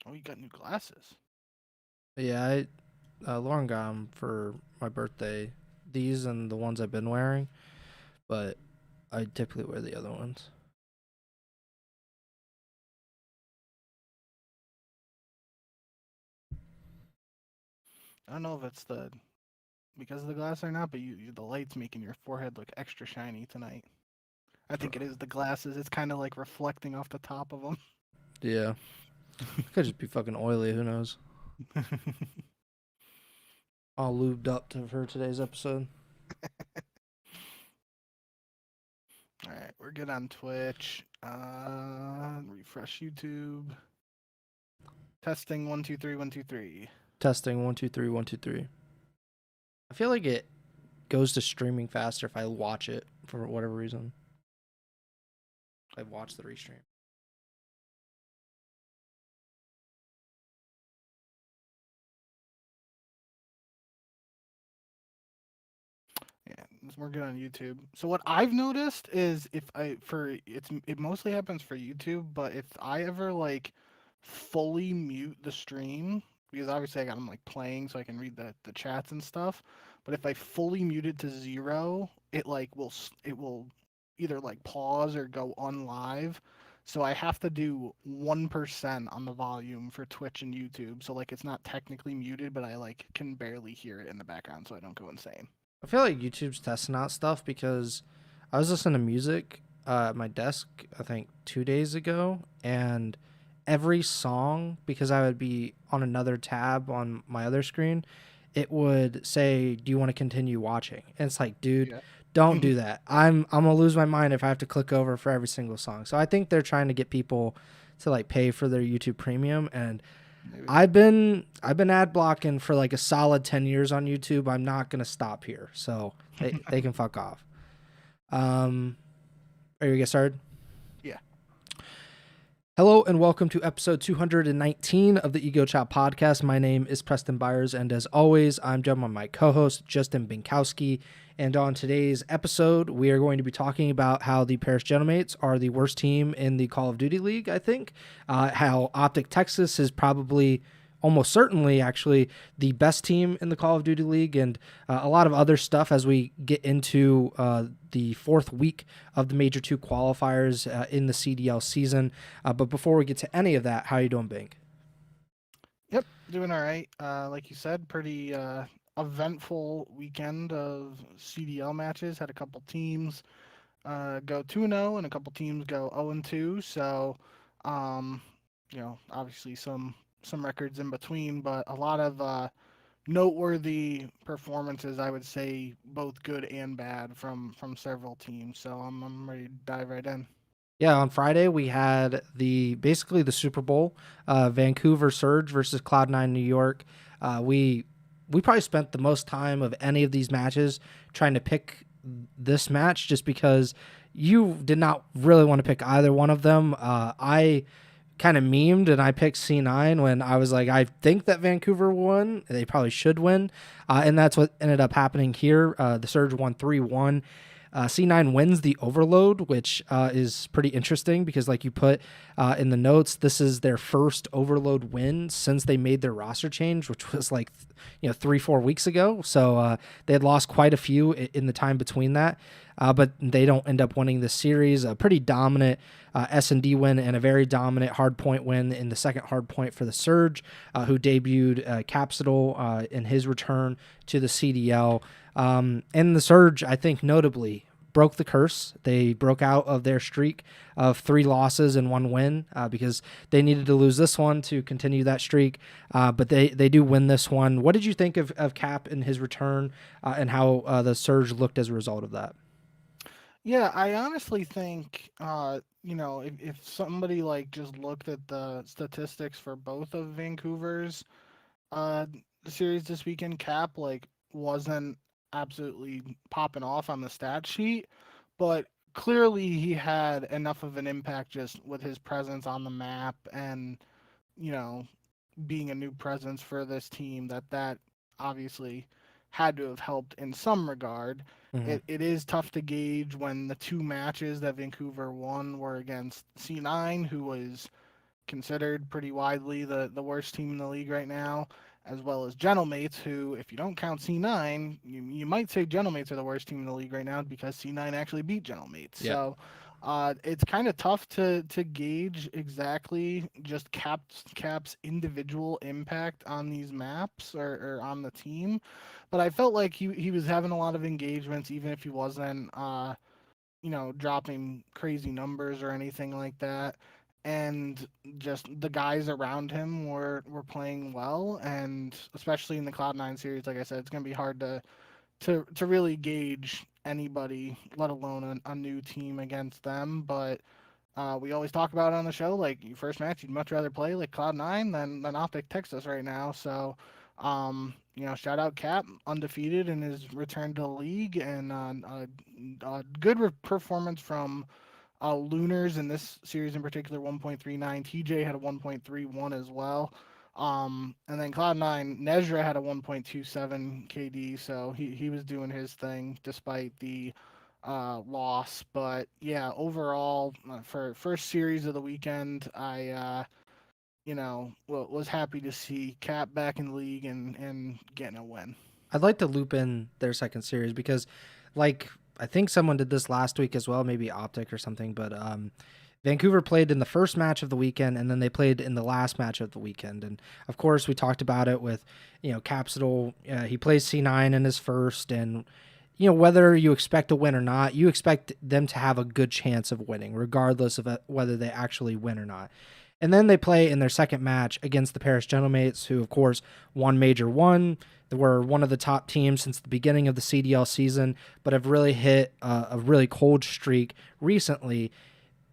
Oh, you got new glasses. Yeah, Lauren got them for my birthday. These and the ones I've been wearing, but I typically wear the other ones. I don't know if it's because of the glass or not, but the light's making your forehead look extra shiny tonight. I think it is the glasses. It's kind of like reflecting off the top of them. Yeah, it could just be fucking oily. Who knows? All lubed up for today's episode. All right, we're good on Twitch. Refresh YouTube. Testing 1 2 3 1 2 3. Testing 1 2 3 1 2 3. I feel like it goes to streaming faster if I watch it for whatever reason. I watch the restream. Yeah, we're good on YouTube. So what I've noticed is it mostly happens for YouTube, but if I ever like fully mute the stream, because obviously I got them like playing so I can read the chats and stuff, but if I fully mute it to 0, it will either like pause or go unlive. So I have to do 1% on the volume for Twitch and YouTube. So like it's not technically muted, but I like can barely hear it in the background so I don't go insane. I feel like YouTube's testing out stuff because I was listening to music at my desk, I think 2 days ago, and every song, because I would be on another tab on my other screen, it would say, "Do you want to continue watching?" And it's like, dude, Yeah. don't do that. I'm gonna lose my mind if I have to click over for every single song. So I think they're trying to get people to like pay for their YouTube Premium, and Maybe. I've been ad blocking for like a solid 10 years on YouTube. I'm not gonna stop here, so they can fuck off. Are you gonna get started? Yeah. Hello and welcome to episode 219 of the Ego Chall Podcast. My name is Preston Byers, and as always, I'm joined by my co-host Justin Binkowski. And on today's episode, we are going to be talking about how the Paris Gentlemates are the worst team in the Call of Duty League. I think how OpTic Texas is probably almost certainly actually the best team in the Call of Duty League, and a lot of other stuff as we get into the fourth week of the Major 2 qualifiers in the CDL season. But before we get to any of that, how are you doing, Bink? Yep. Doing all right. Like you said, pretty eventful weekend of CDL matches. Had a couple teams go 2-0 and a couple teams go 0-2. So, um, obviously some records in between, but a lot of noteworthy performances. I would say both good and bad from several teams. So I'm ready to dive right in. Yeah, on Friday we had basically the Super Bowl, Vancouver Surge versus Cloud9 New York. We probably spent the most time of any of these matches trying to pick this match just because you did not really want to pick either one of them. I kind of memed and I picked C9 when I was like, I think that Vancouver won. They probably should win. And that's what ended up happening here. The Surge won 3-1. C9 wins the overload, which is pretty interesting because, like you put in the notes, this is their first overload win since they made their roster change, which was like 3-4 weeks ago. So they had lost quite a few in the time between that. But they don't end up winning this series. A pretty dominant S&D win and a very dominant hardpoint win in the second hardpoint for the Surge, who debuted Capsidal in his return to the CDL. And the Surge, I think, notably broke the curse. They broke out of their streak of 3 losses and 1 win because they needed to lose this one to continue that streak. But they do win this one. What did you think of Cap in his return and how the Surge looked as a result of that? Yeah, I honestly think, if somebody like just looked at the statistics for both of Vancouver's uh series this weekend, Cap like wasn't absolutely popping off on the stat sheet, but clearly he had enough of an impact just with his presence on the map and you know being a new presence for this team that obviously had to have helped in some regard. Mm-hmm. It is tough to gauge when the two matches that Vancouver won were against C9, who was considered pretty widely the worst team in the league right now, as well as Gentlemates, who, if you don't count C9, you might say Gentlemates are the worst team in the league right now because C9 actually beat Gentlemates. Yeah. So it's kind of tough to gauge exactly just Cap's individual impact on these maps or on the team. But I felt like he was having a lot of engagements, even if he wasn't dropping crazy numbers or anything like that. And just the guys around him were playing well, and especially in the Cloud9 series, like I said, it's gonna be hard to really gauge anybody, let alone a new team against them. But we always talk about it on the show, like your first match, you'd much rather play like Cloud9 than OpTic Texas right now. So, shout out Cap, undefeated in his return to the league, and a good performance from Lunars in this series in particular, 1.39. TJ had a 1.31 as well. And then Cloud9, Nezra had a 1.27 KD, so he was doing his thing despite the loss. But yeah, overall, for first series of the weekend, I was happy to see Cap back in the league and getting a win. I'd like to loop in their second series because, like, I think someone did this last week as well, maybe OpTic or something. But Vancouver played in the first match of the weekend, and then they played in the last match of the weekend. And of course, we talked about it with, Capsule. He plays C9 in his first, and whether you expect to win or not, you expect them to have a good chance of winning, regardless of whether they actually win or not. And then they play in their second match against the Paris Gentlemates, who, of course, won Major 1. They were one of the top teams since the beginning of the CDL season, but have really hit a really cold streak recently.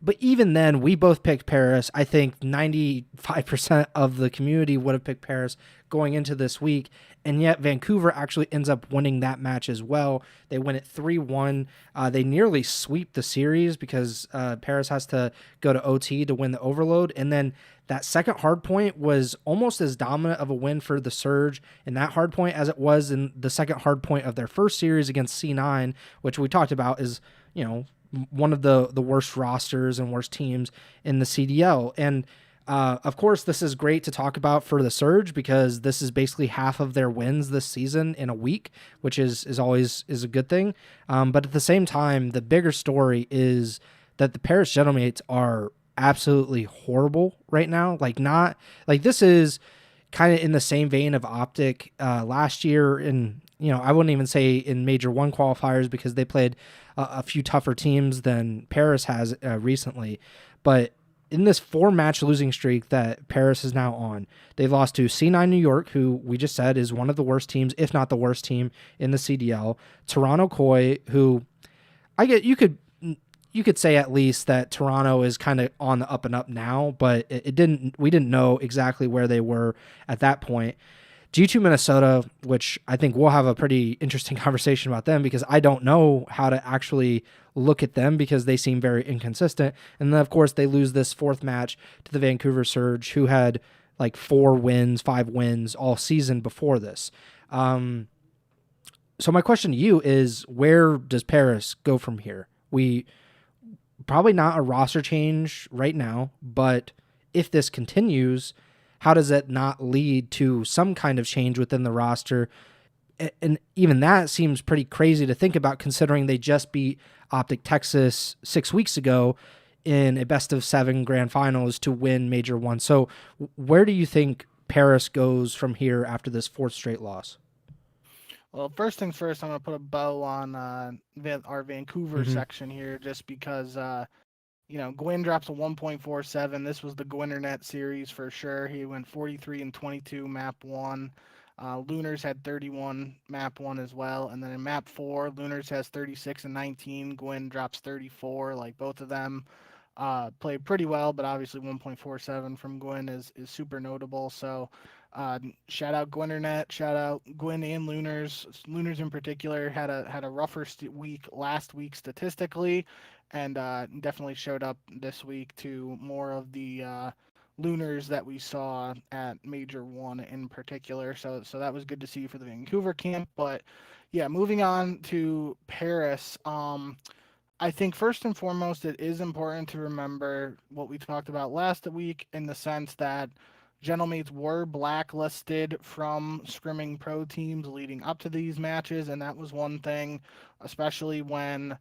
But even then, we both picked Paris. I think 95% of the community would have picked Paris going into this week. And yet Vancouver actually ends up winning that match as well. They win it 3-1. They nearly sweep the series because Paris has to go to OT to win the overload. And then that second hard point was almost as dominant of a win for the Surge in that hard point as it was in the second hard point of their first series against C9, which we talked about is, one of the worst rosters and worst teams in the CDL. And of course, this is great to talk about for the Surge because this is basically half of their wins this season in a week, which is always a good thing. But at the same time, the bigger story is that the Paris Gentlemates are absolutely horrible right now. This is kind of in the same vein of OpTic last year in, I wouldn't even say in Major 1 qualifiers because they played a few tougher teams than Paris has recently. But in this 4-match losing streak that Paris is now on, they lost to C9 New York, who we just said is one of the worst teams, if not the worst team in the CDL. Toronto Koi, who you could say at least that Toronto is kind of on the up and up now, but we didn't know exactly where they were at that point. G2 Minnesota, which I think we'll have a pretty interesting conversation about them because I don't know how to actually look at them because they seem very inconsistent. And then, of course, they lose this 4th match to the Vancouver Surge, who had like 5 wins all season before this. So my question to you is, where does Paris go from here? We probably not a roster change right now, but if this continues, how does it not lead to some kind of change within the roster? And even that seems pretty crazy to think about considering they just beat OpTic Texas 6 weeks ago in a best-of-7 grand finals to win Major 1. So where do you think Paris goes from here after this 4th straight loss? Well, first things first, I'm going to put a bow on our Vancouver section here just because Gwyn drops a 1.47. This was the Gwinternet series for sure. He went 43 and 22 map 1. Lunars had 31 map 1 as well. And then in map 4, Lunars has 36 and 19. Gwyn drops 34. Like, both of them played pretty well, but obviously 1.47 from Gwyn is super notable. So shout out Gwinternet, shout out Gwyn and Lunars. Lunars in particular had a rougher week last week statistically, and definitely showed up this week to more of the Lunars that we saw at Major 1 in particular. So that was good to see for the Vancouver camp. But yeah, moving on to Paris. I think first and foremost, it is important to remember what we talked about last week in the sense that Gentlemates were blacklisted from scrimming pro teams leading up to these matches, and that was one thing, especially when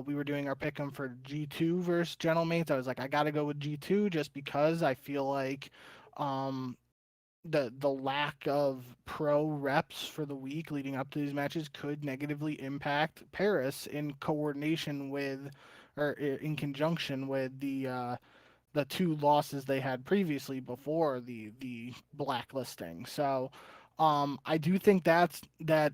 we were doing our pick'em for G2 versus Gentlemates. I was like, I got to go with G2 just because I feel like um, the lack of pro reps for the week leading up to these matches could negatively impact Paris in coordination with or in conjunction with the two losses they had previously before the blacklisting. So I do think that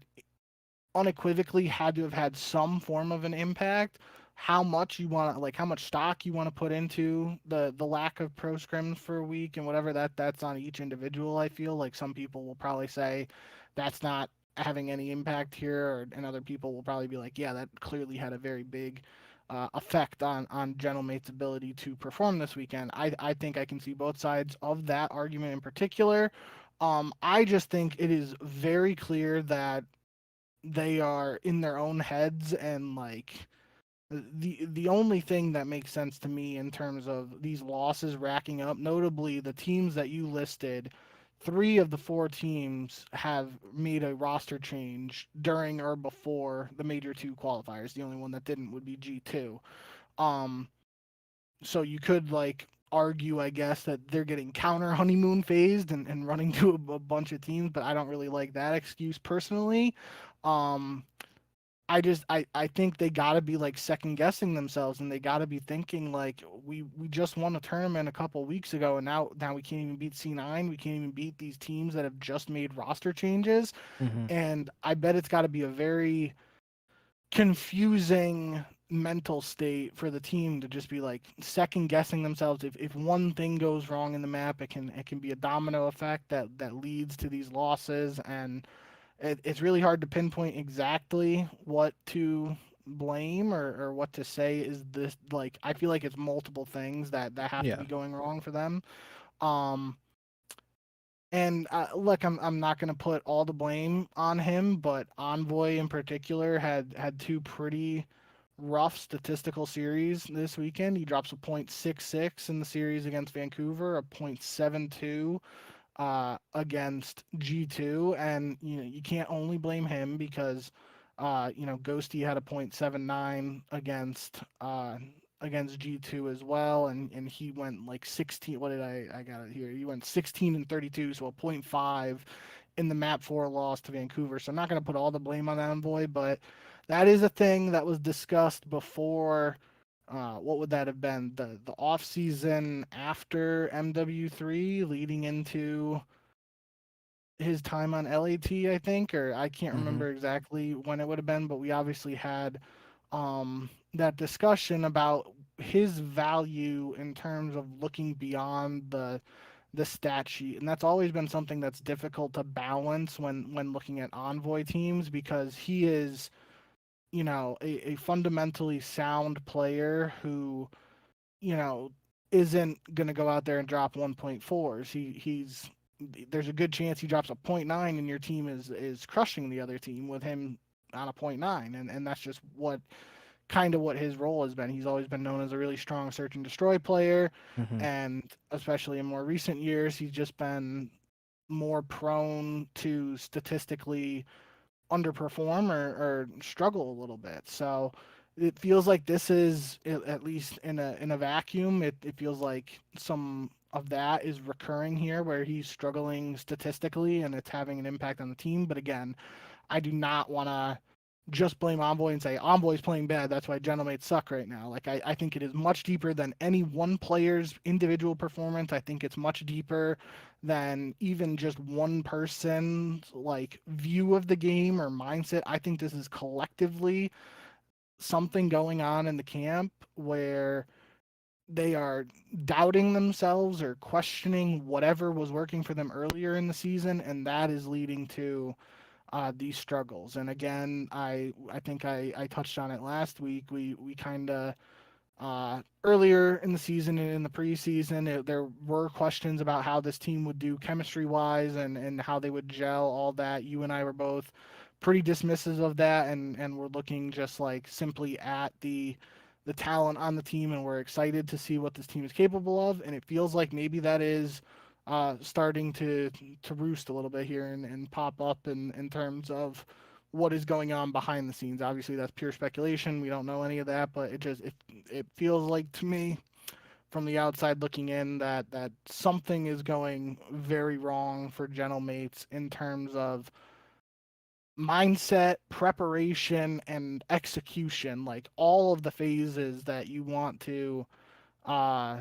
unequivocally had to have had some form of an impact. How much you want to like how much stock you want to put into the lack of pro scrims for a week and whatever that's on each individual. I feel like some people will probably say that's not having any impact here, and other people will probably be like, yeah, that clearly had a very big effect on Gentlemate's ability to perform this weekend. I think I can see both sides of that argument in particular. I just think it is very clear that they are in their own heads, and like the only thing that makes sense to me in terms of these losses racking up, notably the teams that you listed, three of the four teams have made a roster change during or before the major two qualifiers. The only one that didn't would be G2. Um, so you could like argue, I guess, that they're getting counter honeymoon phased and running to a bunch of teams, but I don't really like that excuse personally. Um, I think they got to be like second guessing themselves, and they got to be thinking like we just won a tournament a couple weeks ago, and now we can't even beat C9. We can't even beat these teams that have just made roster changes. Mm-hmm. And I bet it's got to be a very confusing mental state for the team to just be like second guessing themselves. If one thing goes wrong in the map, it can be a domino effect that leads to these losses, and it's really hard to pinpoint exactly what to blame or what to say is this. Like I feel like it's multiple things that have to Yeah. be going wrong for them. um and look, I'm not going to put all the blame on him, but Envoy in particular had two pretty rough statistical series this weekend. He drops a .66 in the series against Vancouver, a .72 against G2, and you can't only blame him because Ghosty had a .79 against G2 as well, and he went like 16. What did I got it here? He went 16 and 32, so a .5 in the map 4 loss to Vancouver. So I'm not going to put all the blame on Envoy, but that is a thing that was discussed before. What would that have been? The off season after MW3, leading into his time on LAT, I think, or I can't Mm-hmm. remember exactly when it would have been, but we obviously had that discussion about his value in terms of looking beyond the stat sheet, and that's always been something that's difficult to balance when looking at Envoy teams, because he is a fundamentally sound player who you know, isn't going to go out there and drop 1.4s. He's there's a good chance he drops a .9 and your team is crushing the other team with him on a .9, and that's just what his role has been. He's always been known as a really strong search and destroy player, Mm-hmm. and especially in more recent years, he's just been more prone to statistically underperform or struggle a little bit. So it feels like this is, at least in a vacuum. It feels like some of that is recurring here, where he's struggling statistically and it's having an impact on the team. But again, I do not want to just blame Envoy and say Envoy's playing bad. That's why Gentlemates suck right now. Like I think it is much deeper than any one player's individual performance. I think it's much deeper than even just one person's like view of the game or mindset. I think this is collectively something going on in the camp where they are doubting themselves or questioning whatever was working for them earlier in the season, and that is leading to these struggles. And again, I think I touched on it last week. We kind of earlier in the season and in the preseason, there were questions about how this team would do chemistry wise and how they would gel. All that, you and I were both pretty dismissive of that, and we're looking just like simply at the talent on the team, and we're excited to see what this team is capable of. And it feels like maybe that is starting to roost a little bit here and pop up in terms of what is going on behind the scenes. Obviously, that's pure speculation. We don't know any of that, but it feels like to me from the outside looking in that something is going very wrong for Gentle Mates in terms of mindset, preparation, and execution. Like all of the phases that you want to uh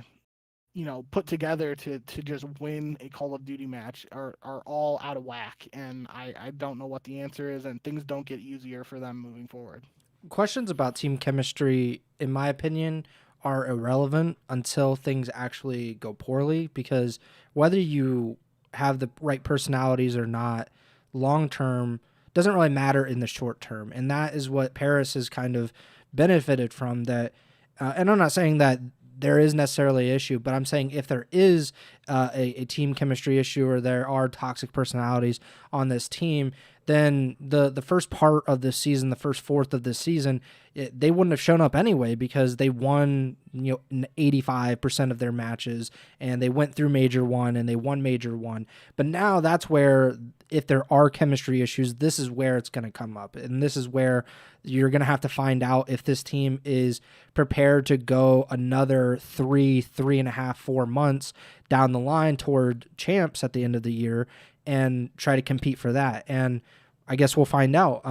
put together to just win a Call of Duty match are all out of whack, and I don't know what the answer is, and things don't get easier for them moving forward. Questions about team chemistry, in my opinion, are irrelevant until things actually go poorly, because whether you have the right personalities or not, long term doesn't really matter in the short term. And that is what Paris has kind of benefited from. That, and I'm not saying that there is necessarily an issue, but I'm saying if there is a team chemistry issue or there are toxic personalities on this team, then the first part of this season, the first fourth of this season, they wouldn't have shown up anyway, because they won 85% of their matches, and they went through major one and they won major one. But now that's where, if there are chemistry issues, this is where it's going to come up, and this is where you're going to have to find out if this team is prepared to go another 3.5, 4 months down the line toward champs at the end of the year and try to compete for that. And I guess we'll find out.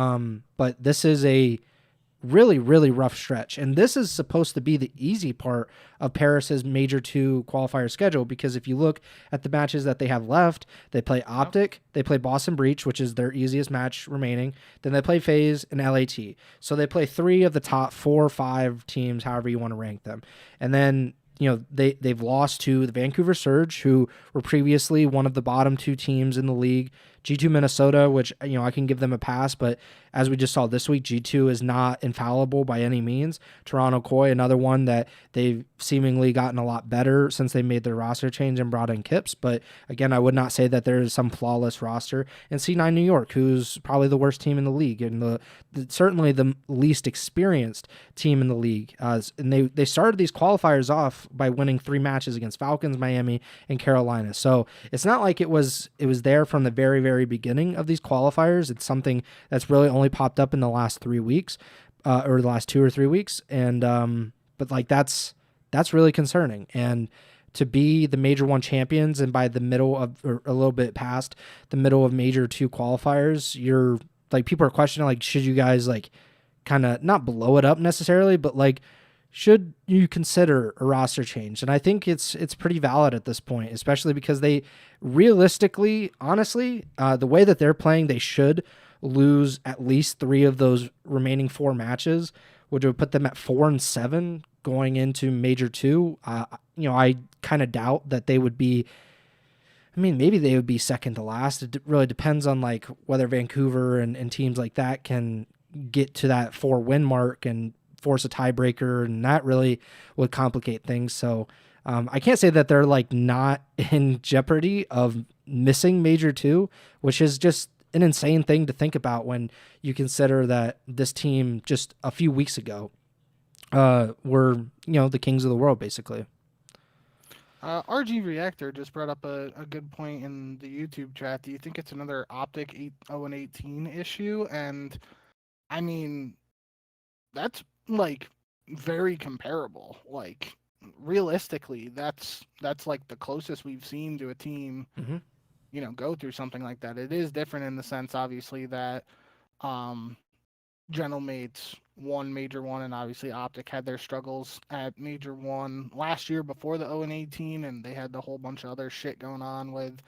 But this is a really, really rough stretch. And this is supposed to be the easy part of Paris's Major 2 qualifier schedule, because if you look at the matches that they have left, they play OpTic, they play Boston Breach, which is their easiest match remaining, then they play FaZe and LAT. So they play 3 of the top 4 or 5 teams, however you want to rank them. And then they've lost to the Vancouver Surge, who were previously one of the bottom 2 teams in the league. G2 Minnesota, which I can give them a pass, but as we just saw this week, G2 is not infallible by any means. Toronto Koi, another one that they've seemingly gotten a lot better since they made their roster change and brought in Kips, but again, I would not say that there is some flawless roster. And C9 New York, who's probably the worst team in the league and certainly the least experienced team in the league. And they started these qualifiers off by winning 3 matches against Falcons, Miami, and Carolina. So it's not like it was there from the very, very beginning of these qualifiers. It's something that's really only popped up in the last 3 weeks, or the last 2 or 3 weeks. And but like that's really concerning. And to be the Major 1 champions, and by the middle of, or a little bit past the middle of Major 2 qualifiers, you're like, people are questioning, like, should you guys like kind of not blow it up necessarily, but like, should you consider a roster change? And I think it's pretty valid at this point, especially because they realistically, honestly, the way that they're playing, they should lose at least 3 of those remaining 4 matches, which would put them at 4-7 going into Major 2. I kind of doubt that they would be. I mean, maybe they would be second to last. It really depends on like whether Vancouver and teams like that can get to that 4-win mark and force a tiebreaker, and that really would complicate things. So I can't say that they're like not in jeopardy of missing Major 2, which is just an insane thing to think about when you consider that this team just a few weeks ago were the kings of the world, basically. RG Reactor just brought up a good point in the YouTube chat. Do you think it's another OpTic 0-18 issue? And I mean, that's like very comparable. Like realistically, that's like the closest we've seen to a team, go through something like that. It is different in the sense, obviously, that Gentle Mates won Major 1, and obviously OpTic had their struggles at Major 1 last year before the 0-18, and they had the whole bunch of other shit going on with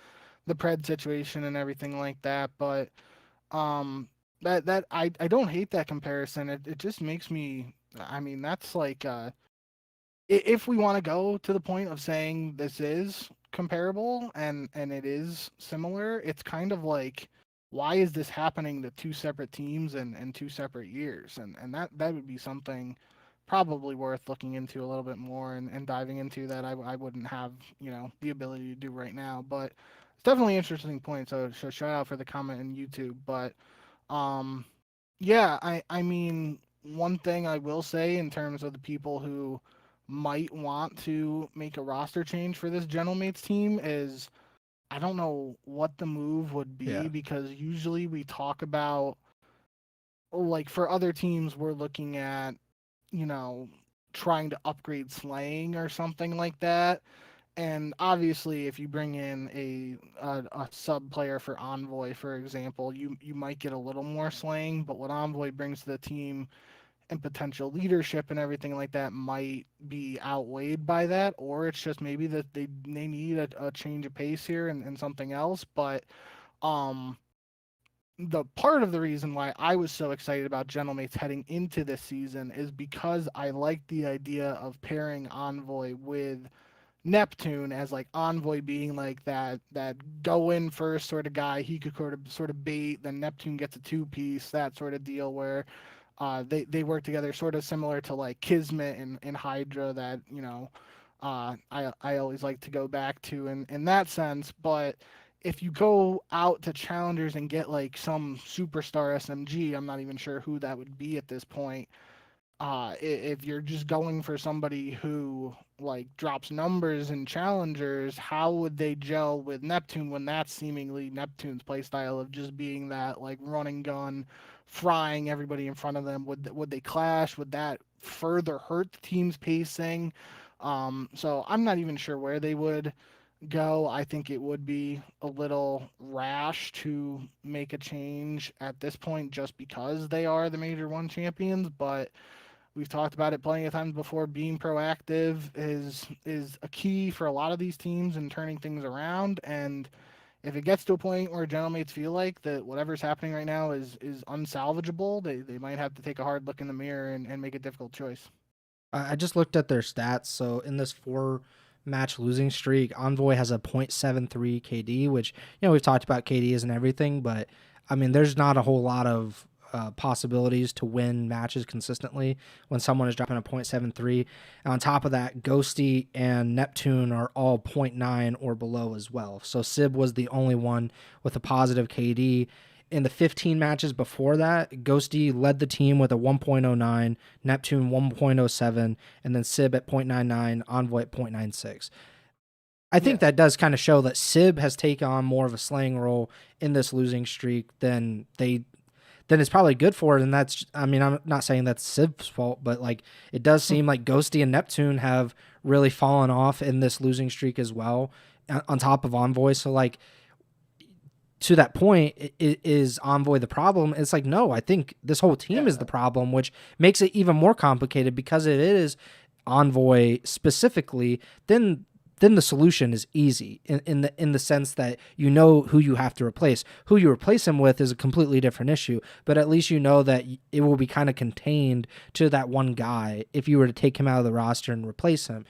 the Pred situation and everything like that. But that I don't hate that comparison. It just makes me. I mean, that's like if we want to go to the point of saying this is comparable and it is similar, it's kind of like, why is this happening to 2 separate teams and 2 separate years? And that would be something probably worth looking into a little bit more and diving into that I wouldn't have the ability to do right now. But it's definitely an interesting point. So shout out for the comment on YouTube. But Um, yeah, I mean, one thing I will say in terms of the people who might want to make a roster change for this Gentlemates team is I don't know what the move would be Yeah. because usually we talk about like for other teams we're looking at, you know, trying to upgrade slaying or something like that. And obviously, if you bring in a sub player for Envoy, for example, you might get a little more slaying. But what Envoy brings to the team and potential leadership and everything like that might be outweighed by that, or it's just maybe that they need a change of pace here and something else. But um, the part of the reason why I was so excited about Gentlemates heading into this season is because I like the idea of pairing Envoy with Neptune as like Envoy being like that go in first sort of guy. He could sort of bait, then Neptune gets a two piece, that sort of deal where they work together, sort of similar to like Kismet and Hydra that I always like to go back to in that sense. But if you go out to challengers and get like some superstar SMG, I'm not even sure who that would be at this point. If you're just going for somebody who like drops numbers and challengers, how would they gel with Neptune when that's seemingly Neptune's playstyle of just being that like running gun, frying everybody in front of them? Would they clash? Would that further hurt the team's pacing? So I'm not even sure where they would go. I think it would be a little rash to make a change at this point just because they are the Major One champions, but we've talked about it plenty of times before. Being proactive is a key for a lot of these teams in turning things around. And if it gets to a point where gentlemates feel like that whatever's happening right now is unsalvageable, they might have to take a hard look in the mirror and make a difficult choice. I just looked at their stats. So in this 4 match losing streak, Envoy has a .73 KD, which, we've talked about KDs and everything, but I mean, there's not a whole lot of possibilities to win matches consistently when someone is dropping a .73. And on top of that, Ghosty and Neptune are all .9 or below as well. So Sib was the only one with a positive KD. In the 15 matches before that, Ghosty led the team with a 1.09, Neptune 1.07, and then Sib at .99, Envoy at .96. I think that does kind of show that Sib has taken on more of a slaying role in this losing streak than it's probably good for it. And that's, I mean, I'm not saying that's Sib's fault, but like it does seem like Ghosty and Neptune have really fallen off in this losing streak as well, on top of Envoy. So like, to that point, is Envoy the problem? It's like, no, I think this whole team is the problem, which makes it even more complicated because it is Envoy specifically. Then the solution is easy in the sense that you know who you have to replace. Who you replace him with is a completely different issue, but at least you know that it will be kind of contained to that one guy if you were to take him out of the roster and replace him.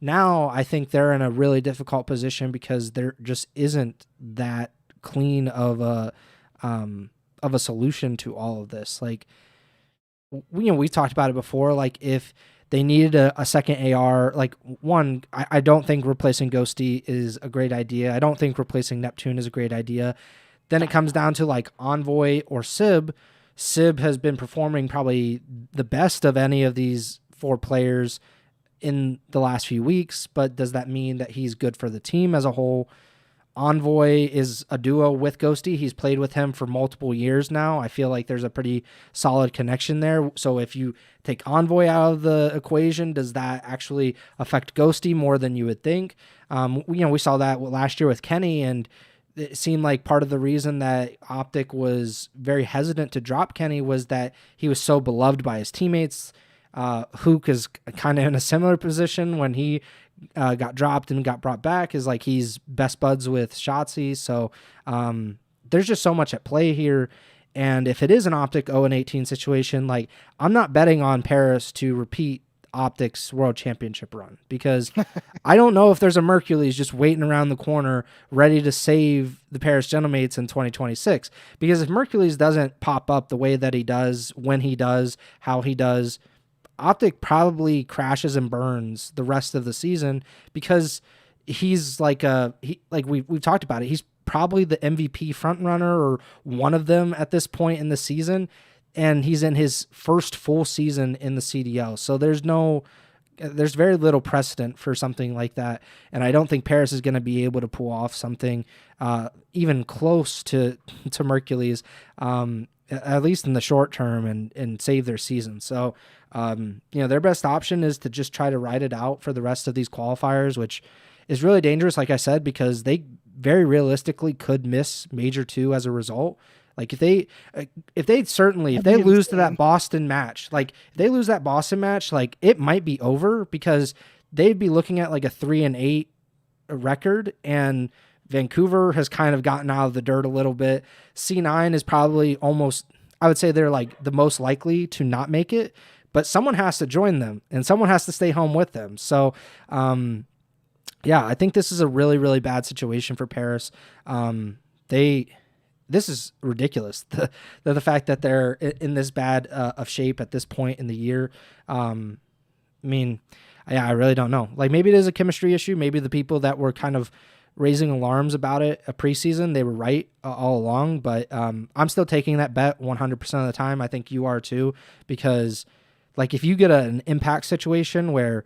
Now I think they're in a really difficult position because there just isn't that clean of a solution to all of this. Like, we talked about it before. Like, if they needed a second AR, like, one, I don't think replacing Ghosty is a great idea. I don't think replacing Neptune is a great idea. Then it comes down to like Envoy or Sib. Sib has been performing probably the best of any of these 4 players in the last few weeks, but does that mean that he's good for the team as a whole? Envoy is a duo with Ghosty. He's played with him for multiple years now. I feel like there's a pretty solid connection there. So if you take Envoy out of the equation, does that actually affect Ghosty more than you would think? We saw that last year with Kenny, and it seemed like part of the reason that OpTic was very hesitant to drop Kenny was that he was so beloved by his teammates. Hook is kind of in a similar position when he got dropped and got brought back, is like he's best buds with Shotzi. So there's just so much at play here. And if it is an OpTic 0-18 situation, like I'm not betting on Paris to repeat OpTic's World Championship run because I don't know if there's a Mercules just waiting around the corner ready to save the Paris Gentlemates in 2026. Because if Mercules doesn't pop up the way that he does, when he does, how he does, OpTic probably crashes and burns the rest of the season because he's like we've talked about it. He's probably the MVP frontrunner or one of them at this point in the season, and he's in his first full season in the CDL. So there's very little precedent for something like that, and I don't think Paris is going to be able to pull off something even close to Mercules, at least in the short term, and save their season. So, their best option is to just try to ride it out for the rest of these qualifiers, which is really dangerous, like I said, because they very realistically could miss Major 2 as a result. Like if they lose to that Boston match, like if they lose that Boston match, like it might be over because they'd be looking at like a 3-8 record, and Vancouver has kind of gotten out of the dirt a little bit. C9 is probably almost, I would say they're like the most likely to not make it, but someone has to join them and someone has to stay home with them. So, I think this is a really, really bad situation for Paris. This is ridiculous. The fact that they're in this bad of shape at this point in the year. I really don't know. Like maybe it is a chemistry issue. Maybe the people that were kind of raising alarms about it a preseason, they were right all along. But I'm still taking that bet 100% of the time. I think you are too, because like if you get an impact situation where,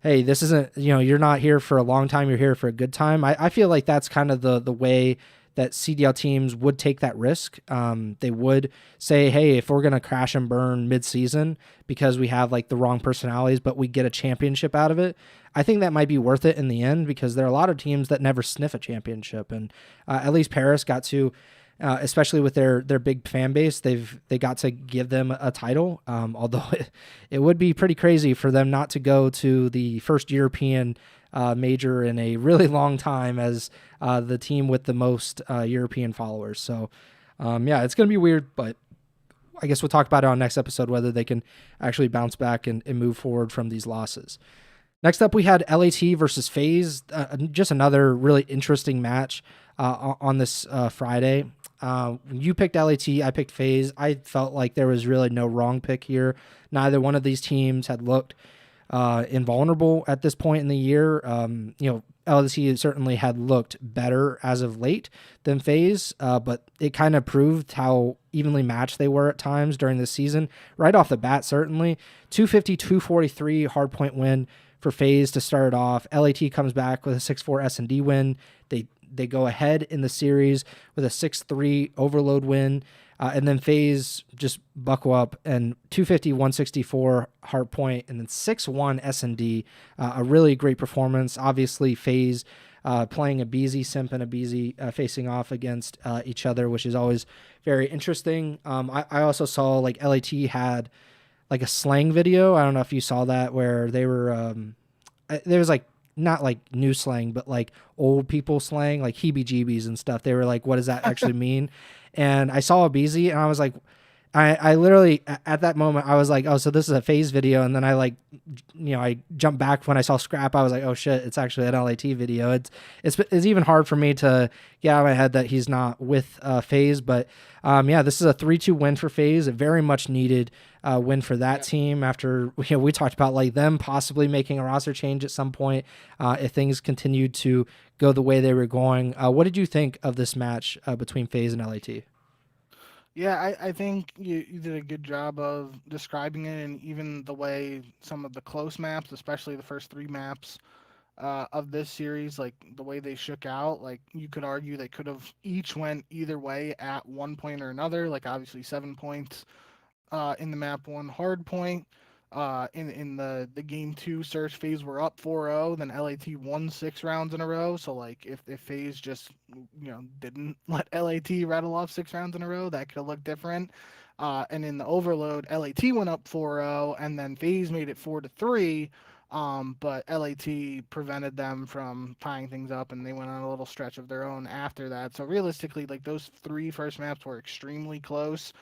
hey, this isn't, you're not here for a long time, you're here for a good time. I feel like that's kind of the way that CDL teams would take that risk. They would say, hey, if we're going to crash and burn mid-season because we have like the wrong personalities, but we get a championship out of it, I think that might be worth it in the end, because there are a lot of teams that never sniff a championship. And at least Paris got to, especially with their big fan base, they got to give them a title. Although it would be pretty crazy for them not to go to the first European major in a really long time as the team with the most European followers. So, it's going to be weird, but I guess we'll talk about it on next episode, whether they can actually bounce back and move forward from these losses. Next up, we had LAT versus FaZe, just another really interesting match on this Friday. You picked LAT, I picked FaZe. I felt like there was really no wrong pick here. Neither one of these teams had looked invulnerable at this point in the year. LSU certainly had looked better as of late than FaZe, but it kind of proved how evenly matched they were at times during the season. Right off the bat, certainly. 250-243 hardpoint win for FaZe to start it off. LAT comes back with a 6-4 S&D win. They go ahead in the series with a 6-3 overload win. And then FaZe just buckle up and 250-164 hardpoint, and then 6-1 S&D. A really great performance. Obviously, FaZe playing a BZ, Simp and a BZ facing off against each other, which is always very interesting. I also saw like LAT had like a slang video. I don't know if you saw that, where they were there was like not like new slang, but like old people slang, like heebie-jeebies and stuff. They were like, what does that actually mean? And I saw a BZ and I was like, I literally at that moment I was like, oh, so this is a FaZe video. And then I I jumped back when I saw Scrap. I was like, oh shit, it's actually an LAT video. It's even hard for me to get out of my head that he's not with FaZe. But this is a 3-2 win for FaZe. A very much needed win for that team after we talked about like them possibly making a roster change at some point if things continued to go the way they were going. What did you think of this match between FaZe and LAT? Yeah, I think you did a good job of describing it, and even the way some of the close maps, especially the first three maps of this series, like the way they shook out, like you could argue they could have each went either way at one point or another. Like obviously 7 points in the map one hard point. In the game two search phase, we're up 4-0. Then LAT won 6 rounds in a row. So like if phase just didn't let LAT rattle off 6 rounds in a row, that could have looked different. And in the overload, LAT went up 4-0, and then phase made it 4-3. But LAT prevented them from tying things up, and they went on a little stretch of their own after that. So realistically, like those three first maps were extremely close,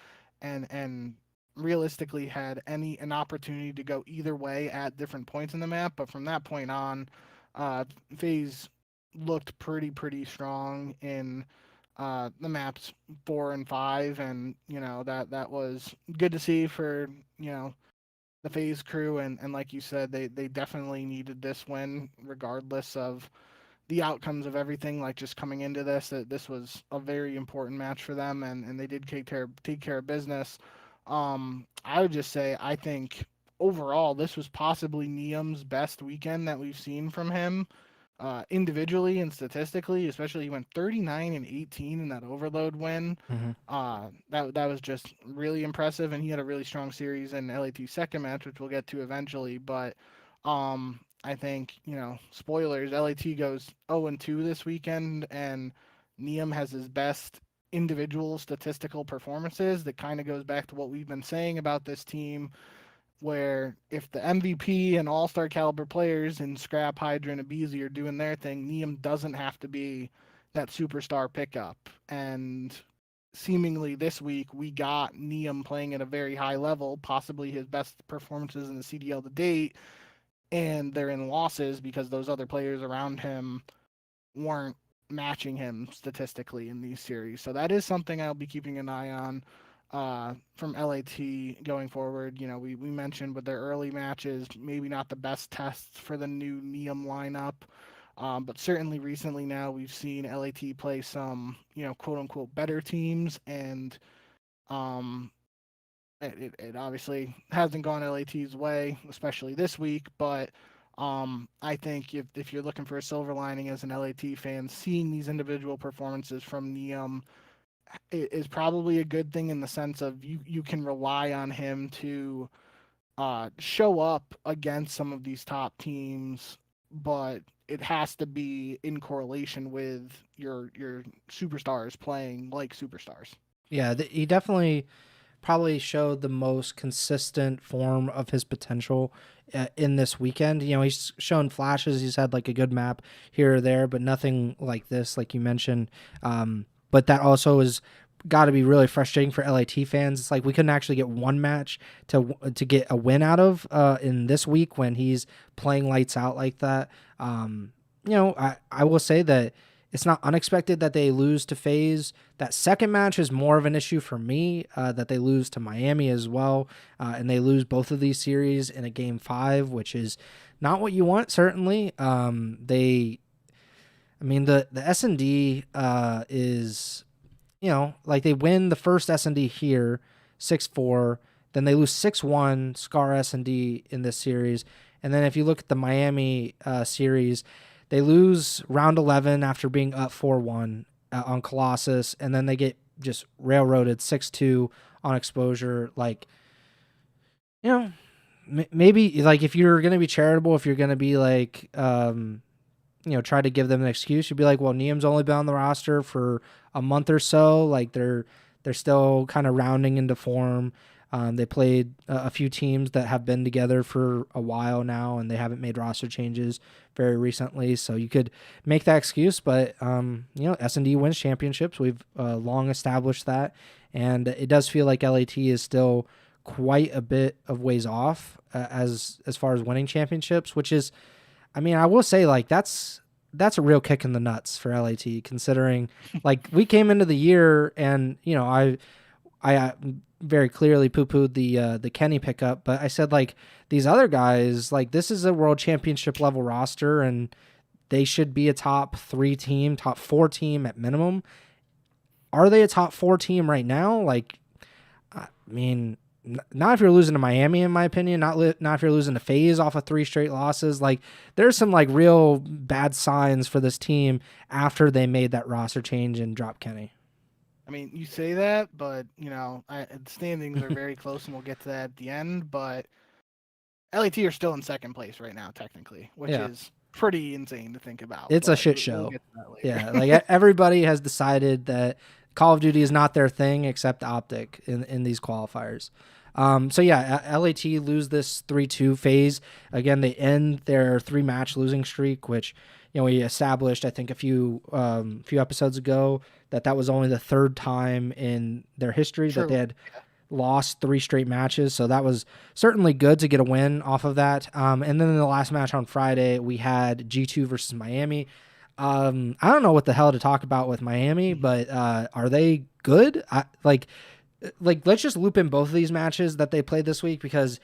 and realistically had an opportunity to go either way at different points in the map. But from that point on, FaZe looked pretty strong in the maps 4 and 5, and that was good to see for the FaZe crew. And like you said, they definitely needed this win regardless of the outcomes of everything, like just coming into this, that this was a very important match for them, and they did take care of business. I would just say I think overall this was possibly Niam's best weekend that we've seen from him, individually and statistically. Especially he went 39 and 18 in that overload win. Mm-hmm. That was just really impressive, and he had a really strong series in LAT's second match, which we'll get to eventually. But I think, spoilers, LAT goes 0-2 this weekend, and Niam has his best individual statistical performances. That kind of goes back to what we've been saying about this team, where if the MVP and all-star caliber players in Scrap, Hydra, and Abizi are doing their thing, Niam doesn't have to be that superstar pickup. And seemingly this week we got Niam playing at a very high level, possibly his best performances in the CDL to date, and they're in losses because those other players around him weren't matching him statistically in these series. So that is something I'll be keeping an eye on from LAT going forward. We mentioned with their early matches, maybe not the best tests for the new Niam lineup. But certainly recently now we've seen LAT play some, quote unquote better teams, and it obviously hasn't gone LAT's way, especially this week. But I think if you're looking for a silver lining as an LAT fan, seeing these individual performances from Niam is probably a good thing, in the sense of you can rely on him to show up against some of these top teams, but it has to be in correlation with your superstars playing like superstars. Yeah, he definitely probably showed the most consistent form of his potential in this weekend. He's shown flashes. He's had like a good map here or there, but nothing like this, like you mentioned. But that also is got to be really frustrating for LAT fans. It's like we couldn't actually get one match to get a win out of in this week when he's playing lights out like that. I will say that it's not unexpected that they lose to FaZe. That second match is more of an issue for me, that they lose to Miami as well. And they lose both of these series in a game 5, which is not what you want, certainly. The S&D is, like they win the first S&D here, 6-4. Then they lose 6-1, Scar S&D in this series. And then if you look at the Miami series, they lose round 11 after being up 4-1 on Colossus, and then they get just railroaded 6-2 on Exposure. Like, maybe like if you're going to be charitable, if you're going to be like, try to give them an excuse, you'd be like, well, Niam's only been on the roster for a month or so. Like they're still kind of rounding into form. They played a few teams that have been together for a while now, and they haven't made roster changes very recently. So you could make that excuse, but S&D wins championships. We've long established that, and it does feel like LAT is still quite a bit of ways off as far as winning championships, which is, I will say, like that's a real kick in the nuts for LAT, considering like we came into the year and I very clearly poo-pooed the Kenny pickup, but I said like these other guys, like this is a world championship level roster and they should be a top 3 team, top 4 team at minimum. Are they a top 4 team right now? Like, not if you're losing to Miami, in my opinion. Not if you're losing to FaZe off of 3 straight losses. Like, there's some like real bad signs for this team after they made that roster change and dropped Kenny. You say that, but the standings are very close, and we'll get to that at the end. But LAT are still in second place right now, technically, which is pretty insane to think about. It's a shit show. We'll get to that later. Yeah, like everybody has decided that Call of Duty is not their thing except OpTic in these qualifiers. LAT lose this 3-2 FaZe. Again, they end their 3-match losing streak, which we established, I think, a few episodes ago that was only the 3rd time in their history that they had lost 3 straight matches. So that was certainly good to get a win off of that. And then in the last match on Friday, we had G2 versus Miami. I don't know what the hell to talk about with Miami, but are they good? Like let's just loop in both of these matches that they played this week, because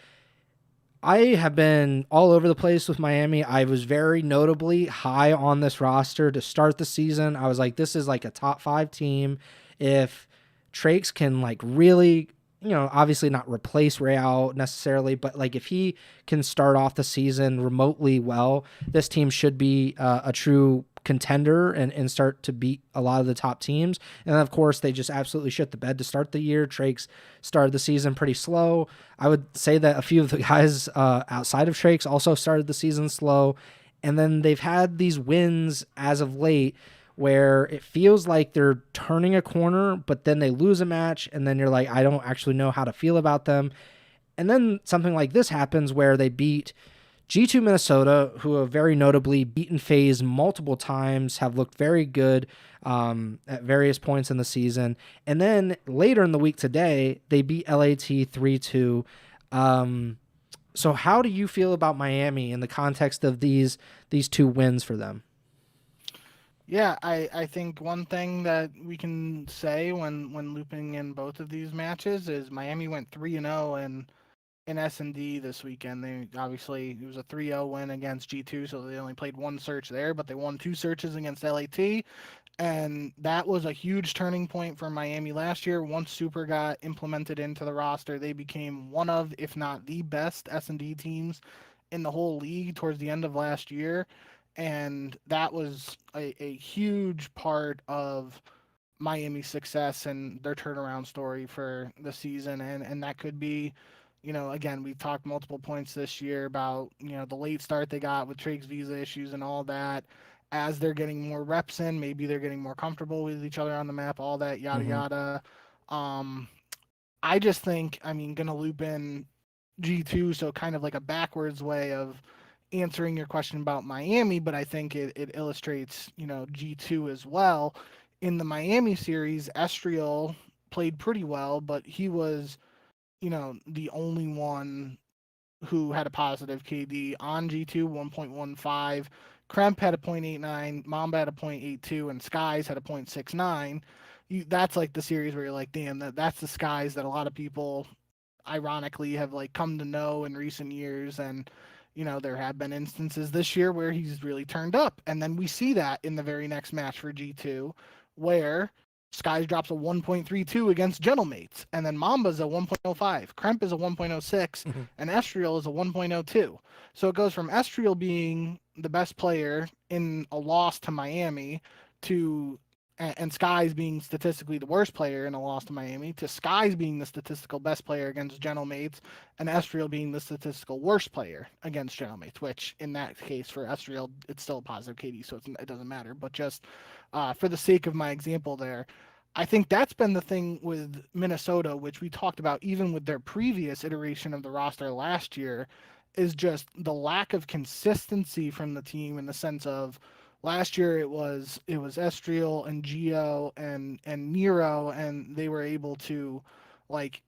I have been all over the place with Miami. I was very notably high on this roster to start the season. I was like, this is like a top 5 team. If Trakes can like really, obviously not replace Real necessarily, but like if he can start off the season remotely well, this team should be a true contender and start to beat a lot of the top teams. And of course, they just absolutely shit the bed to start the year. Trakes started the season pretty slow. I would say that a few of the guys outside of Trakes also started the season slow. And then they've had these wins as of late where it feels like they're turning a corner, but then they lose a match, and then you're like, I don't actually know how to feel about them. And then something like this happens where they beat G2 Minnesota, who have very notably beaten FaZe multiple times, have looked very good at various points in the season. And then later in the week today, they beat LAT 3-2. So how do you feel about Miami in the context of these 2 wins for them? Yeah, I think one thing that we can say when looping in both of these matches is Miami went 3-0 in S&D this weekend. They obviously, it was a 3-0 win against G2, so they only played 1 search there, but they won 2 searches against LAT, and that was a huge turning point for Miami last year. Once Super got implemented into the roster, they became one of, if not the best S&D teams in the whole league towards the end of last year, and that was a huge part of Miami's success and their turnaround story for the season. And that could be, again, we've talked multiple points this year about, the late start they got with Trake's visa issues and all that. As they're getting more reps in, maybe they're getting more comfortable with each other on the map, all that, yada, yada. I just think, going to loop in G2, so kind of like a backwards way of answering your question about Miami, but I think it illustrates, G2 as well. In the Miami series, Estriel played pretty well, but he was, the only one who had a positive KD on G2, 1.15. Kremp had a 0.89, Mamba had a 0.82, and Skies had a 0.69. That's like the series where you're like, damn, that's the Skies that a lot of people ironically have like come to know in recent years. And there have been instances this year where he's really turned up, and then we see that in the very next match for G2 where Skies drops a 1.32 against Gentlemates, and then Mamba's a 1.05, Kremp is a 1.06, and Estriel is a 1.02. So it goes from Estriel being the best player in a loss to Miami to and Skies being statistically the worst player in a loss to Miami, to Skies being the statistical best player against Gentlemates, and Estriel being the statistical worst player against Gentlemates, which in that case for Estriel, it's still a positive KD, so it doesn't matter. But just for the sake of my example there, I think that's been the thing with Minnesota, which we talked about even with their previous iteration of the roster last year, is just the lack of consistency from the team in the sense of last year it was Estriel and Gio and Nero, and they were able to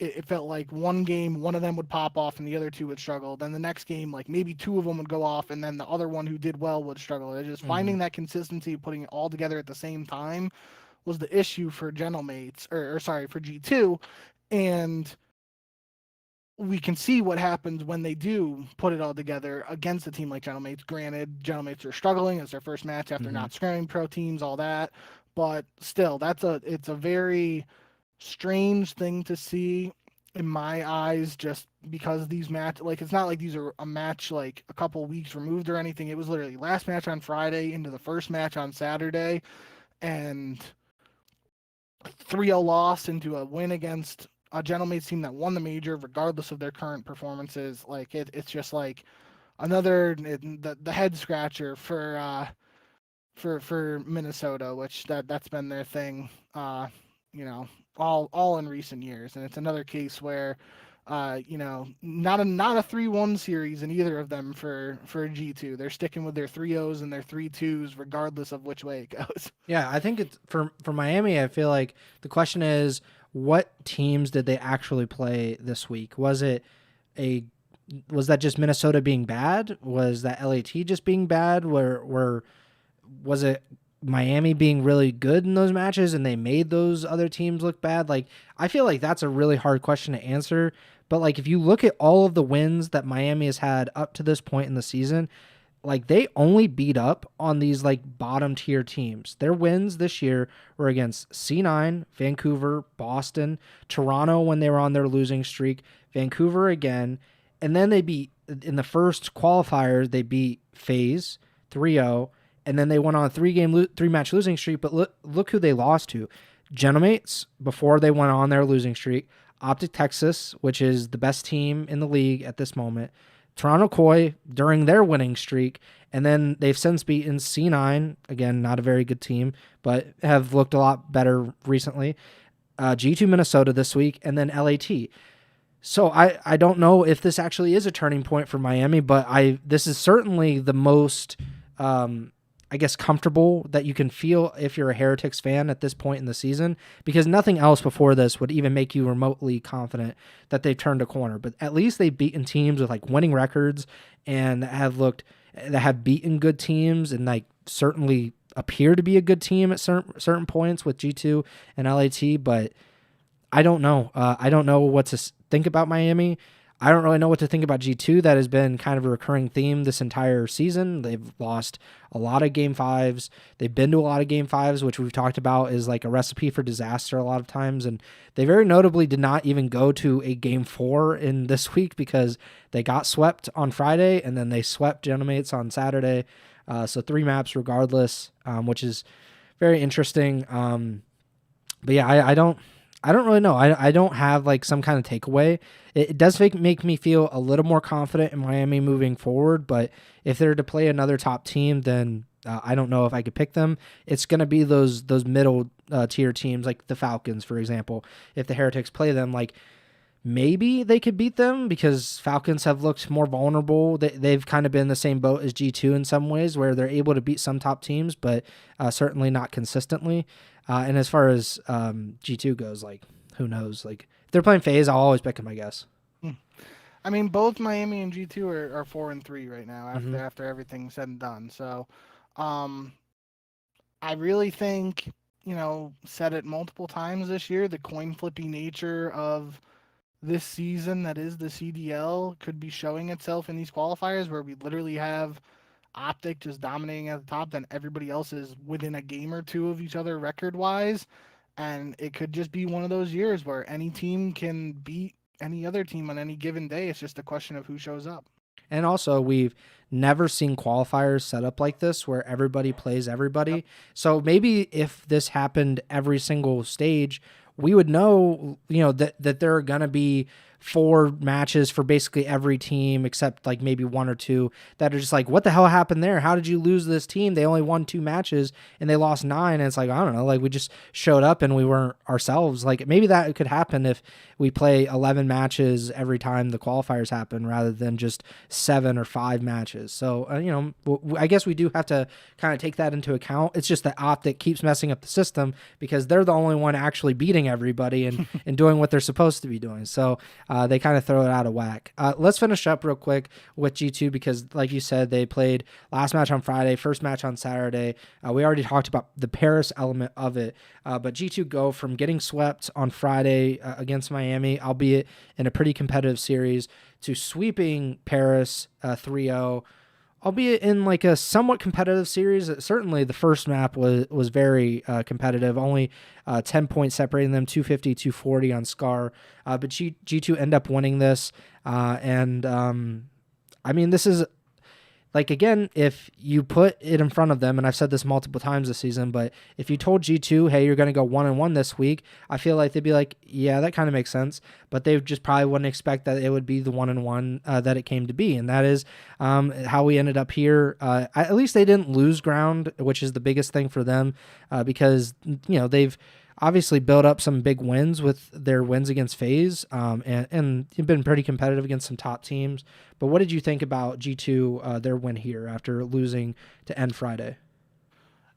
it felt like one game one of them would pop off and the other 2 would struggle. Then the next game like maybe 2 of them would go off and then the other one who did well would struggle. It's just finding that consistency, putting it all together at the same time was the issue for Gentlemates or sorry for G2, and we can see what happens when they do put it all together against a team like Gentlemates. Granted, Gentlemates are struggling. It's their first match after not scrimming pro teams, all that. But still, it's a very strange thing to see in my eyes, just because these match it's not like these are a match like a couple weeks removed or anything. It was literally last match on Friday into the first match on Saturday, and 3-0 loss into a win against a Gentlemates team that won the major regardless of their current performances. It's just like another the head scratcher for Minnesota, which that's been their thing all in recent years. And it's another case where not a 3-1 series in either of them for G2. They're sticking with their 3-0s and their 3-2s regardless of which way it goes. Yeah, I think it's for Miami, I feel like the question is, what teams did they actually play this week? Was that just Minnesota being bad? Was that LAT just being bad? Was it Miami being really good in those matches and they made those other teams look bad? I feel like that's a really hard question to answer, But like if you look at all of the wins that Miami has had up to this point in the season, like they only beat up on these like bottom tier teams. Their wins this year were against C9, Vancouver, Boston, Toronto when they were on their losing streak, Vancouver again, and then they beat in the first qualifier they beat FaZe 3-0, and then they went on a three match losing streak, but look who they lost to. Genomates before they went on their losing streak, OpTic Texas, which is the best team in the league at this moment, Toronto Koi during their winning streak, and then they've since beaten C9, again, not a very good team, but have looked a lot better recently, G2 Minnesota this week, and then LAT. So I don't know if this actually is a turning point for Miami, but this is certainly the most, I guess, comfortable that you can feel if you're a Heretics fan at this point in the season, because nothing else before this would even make you remotely confident that they've turned a corner. But at least they've beaten teams with like winning records and that have beaten good teams and like certainly appear to be a good team at certain points with G2 and LAT. But I don't know. I don't know what to think about Miami. I don't really know what to think about G2. That has been kind of a recurring theme this entire season. They've lost a lot of game fives. They've been to a lot of game fives, which we've talked about is like a recipe for disaster a lot of times. And they very notably did not even go to a game 4 in this week because they got swept on Friday and then they swept Genomates on Saturday. So 3 maps regardless, which is very interesting. But yeah, I don't really know. I don't have like some kind of takeaway. It does make me feel a little more confident in Miami moving forward, but if they're to play another top team, then I don't know if I could pick them. It's going to be those middle tier teams like the Falcons, for example. If the Heretics play them, like maybe they could beat them because Falcons have looked more vulnerable. They've kind of been in the same boat as G2 in some ways where they're able to beat some top teams, but certainly not consistently. And as far as G2 goes, like, who knows? Like, if they're playing FaZe, I'll always pick them, I guess. I mean, both Miami and G2 are 4-3 right now after everything's said and done. So, I really think, said it multiple times this year, the coin flippy nature of this season that is the CDL could be showing itself in these qualifiers where we literally have OpTic just dominating at the top, then everybody else is within a game or two of each other record-wise, and it could just be one of those years where any team can beat any other team on any given day. It's just a question of who shows up. And also, we've never seen qualifiers set up like this where everybody plays everybody. Yep. So maybe if this happened every single stage, we would know, that there are going to be 4 matches for basically every team except like maybe 1 or 2 that are just like, what the hell happened there? How did you lose this team? They only won 2 matches and they lost 9. And it's like, I don't know, like we just showed up and we weren't ourselves. Like maybe that could happen if we play 11 matches every time the qualifiers happen rather than just 7 or 5 matches. So, I guess we do have to kind of take that into account. It's just that OpTic keeps messing up the system because they're the only one actually beating everybody and doing what they're supposed to be doing. So they kind of throw it out of whack. Let's finish up real quick with G2 because, like you said, they played last match on Friday, first match on Saturday. We already talked about the Paris element of it, but G2 go from getting swept on Friday against Miami, albeit in a pretty competitive series, to sweeping Paris 3-0, albeit in like a somewhat competitive series. Certainly the first map was very competitive, only 10 points separating them, 250, 240 on Scar. But G2 end up winning this. I mean, this is like, again, if you put it in front of them, and I've said this multiple times this season, but if you told G2, hey, you're going to go 1-1 this week, I feel like they'd be like, yeah, that kind of makes sense. But they just probably wouldn't expect that it would be the 1-1 that it came to be. And that is how we ended up here. At least they didn't lose ground, which is the biggest thing for them because, they've obviously built up some big wins with their wins against FaZe and been pretty competitive against some top teams. But what did you think about G2, their win here after losing to end Friday?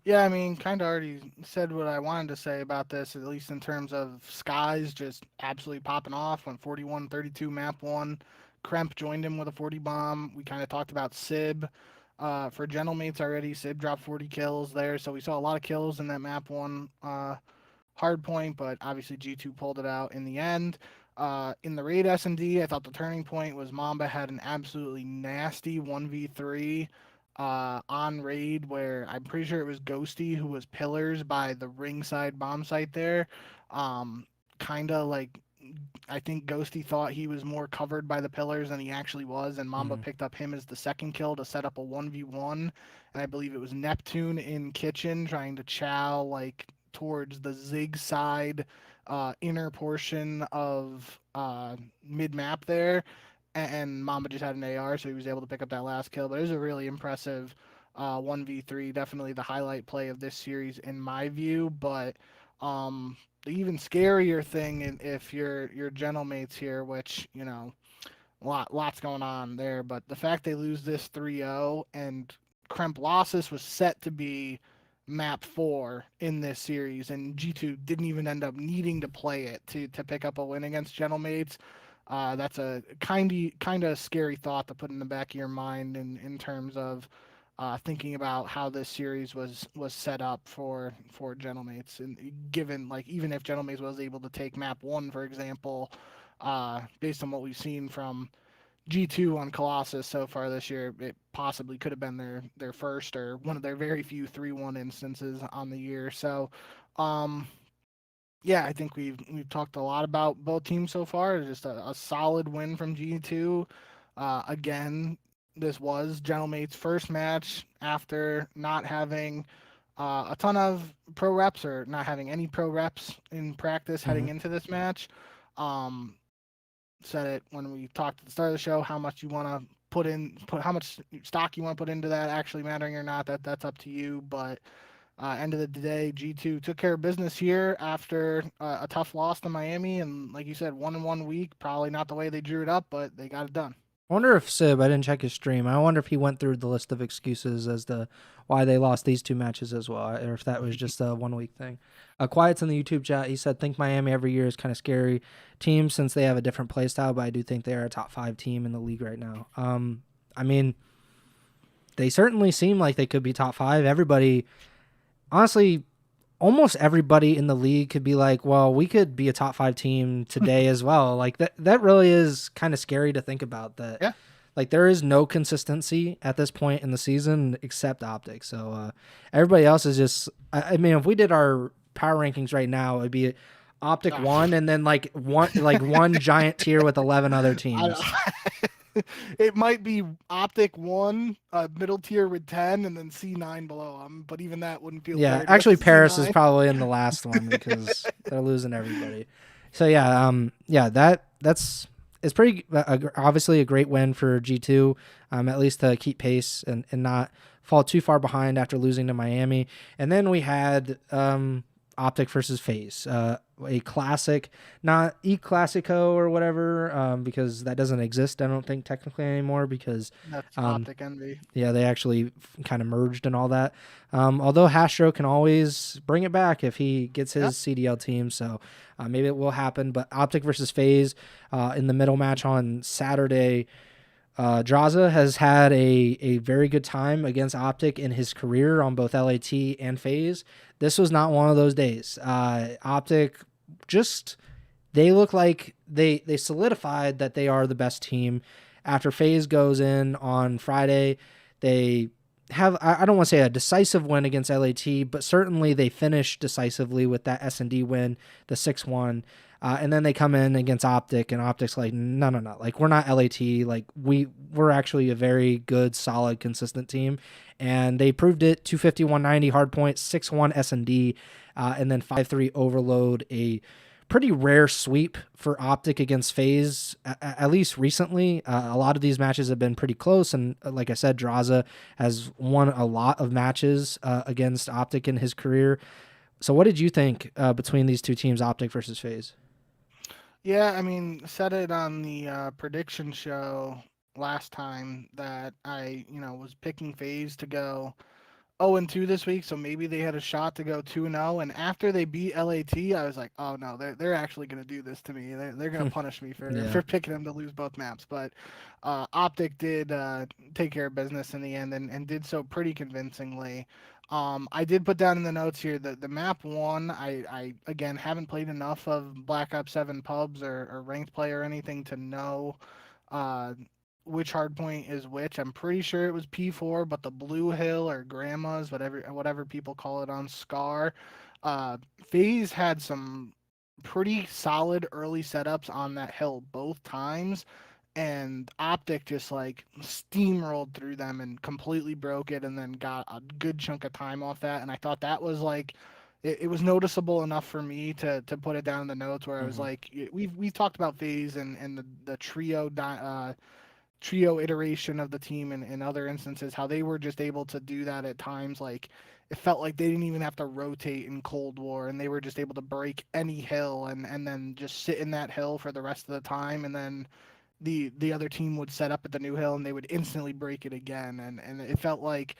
Yeah, I mean, kind of already said what I wanted to say about this, at least in terms of Skies just absolutely popping off. Went 41-32 map 1. Kremp joined him with a 40 bomb. We kind of talked about Sib. For Gentlemates already, Sib dropped 40 kills there. So we saw a lot of kills in that map 1 hard point, but obviously G2 pulled it out in the end. In the raid S&D, I thought the turning point was Mamba had an absolutely nasty 1v3 on raid where I'm pretty sure it was Ghosty who was pillars by the ringside bomb site there. Um, kind of like I think Ghosty thought he was more covered by the pillars than he actually was, and Mamba Mm-hmm. picked up him as the second kill to set up a 1v1. And I believe it was Neptune in kitchen trying to chow like towards the zig side inner portion of mid map there. And Mamba just had an AR, so he was able to pick up that last kill. But it was a really impressive 1v3. Definitely the highlight play of this series, in my view. But the even scarier thing, if your gentlemates here, which lots going on there, but the fact they lose this 3-0 and Kremplossus was set to be map 4 in this series, and G2 didn't even end up needing to play it to pick up a win against gentlemates. That's a kind of scary thought to put in the back of your mind in terms of thinking about how this series was set up for gentlemates, and given like even if gentlemates was able to take map 1 for example, based on what we've seen from G2 on Colossus so far this year, it possibly could have been their first or one of their very few 3-1 instances on the year. So, um, yeah, I think we've talked a lot about both teams so far. Just a solid win from G2. Again, this was Gentlemate's first match after not having a ton of pro reps or not having any pro reps in practice Mm-hmm. heading into this match. Um, Said it when we talked at the start of the show. How much you want to put how much stock you want to put into that actually mattering or not. That's up to you. But end of the day, G2 took care of business here after a tough loss to Miami, and like you said, 1 in 1 week. Probably not the way they drew it up, but they got it done. I wonder if Sib, I didn't check his stream. I wonder if he went through the list of excuses as to why they lost these two matches as well, or if that was just a 1 week thing. Quiet's in the YouTube chat. He said, think Miami every year is kind of scary team since they have a different play style, but I do think they are a top 5 team in the league right now. I mean, they certainly seem like they could be top 5. Everybody, honestly, almost everybody in the league could be like, well, we could be a top 5 team today as well. Like that really is kind of scary to think about that. Yeah. Like there is no consistency at this point in the season except OpTic. So everybody else is just, I mean, if we did our power rankings right now, it'd be OpTic 1 and then like one giant tier with 11 other teams. It might be OpTic 1, middle tier with 10, and then C9 below them. But even that wouldn't feel Yeah, fair to actually Paris C9. is probably in the last one because they're losing everybody. So yeah, that's it's pretty obviously a great win for G2, at least to keep pace and not fall too far behind after losing to Miami. And then we had OpTic versus FaZe, a classic, not E Classico or whatever, because that doesn't exist. I don't think technically anymore because That's OpTic Envy. yeah, they actually kind of merged and all that. Although Hastro can always bring it back if he gets his CDL team, so maybe it will happen. But OpTic versus FaZe in the middle match on Saturday. Draza has had a very good time against OpTic in his career on both LAT and FaZe. This was not one of those days. OpTic just, they look like they solidified that they are the best team. After FaZe goes in on Friday, they have, I don't want to say a decisive win against LAT, but certainly they finished decisively with that S&D win, the 6-1. And then they come in against OpTic, and OpTic's like, no. Like, we're not LAT. Like, we're actually a very good, solid, consistent team. And they proved it, 250, 190 hard points, 6-1 S&D, and then 5-3 overload, a pretty rare sweep for OpTic against FaZe, at least recently. A lot of these matches have been pretty close, and like I said, Draza has won a lot of matches against OpTic in his career. So what did you think between these two teams, OpTic versus FaZe? Yeah, I mean, said it on the prediction show last time that I was picking FaZe to go 0-2 this week, so maybe they had a shot to go 2-0. And after they beat LAT, I was like, oh no, they're actually gonna do this to me. They're gonna punish me for Yeah. for picking them to lose both maps. But OpTic did take care of business in the end and did so pretty convincingly. I did put down in the notes here that the map one, I again haven't played enough of Black Ops 7 pubs or ranked play or anything to know uh, which hardpoint is which. I'm pretty sure it was P4, but the Blue Hill or Grandma's, whatever people call it on Scar, FaZe had some pretty solid early setups on that hill both times, and OpTic just like steamrolled through them and completely broke it, and then got a good chunk of time off that. And I thought that was like. It was noticeable enough for me to put it down in the notes where I was Hmm. like, we've talked about FaZe and the trio iteration of the team and in other instances how they were just able to do that at times. Like it felt like they didn't even have to rotate in Cold War, and they were just able to break any hill and then just sit in that hill for the rest of the time, and then the other team would set up at the new hill and they would instantly break it again. And it felt like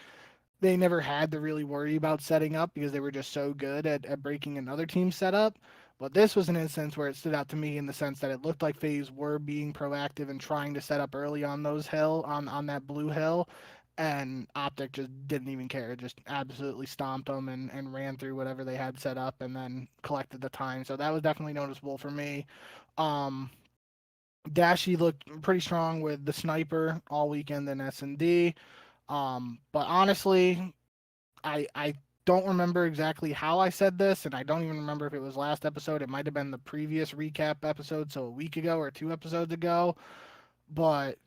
they never had to really worry about setting up because they were just so good at breaking another team's setup. But this was an instance where it stood out to me in the sense that it looked like FaZe were being proactive and trying to set up early on those hill on that blue hill, and OpTic just didn't even care. Just absolutely stomped them and ran through whatever they had set up and then collected the time. So that was definitely noticeable for me. Um, Dashy looked pretty strong with the sniper all weekend in S&D. But honestly, I don't remember exactly how I said this, and I don't even remember if it was last episode. It might have been the previous recap episode, so a week ago or 2 episodes ago. But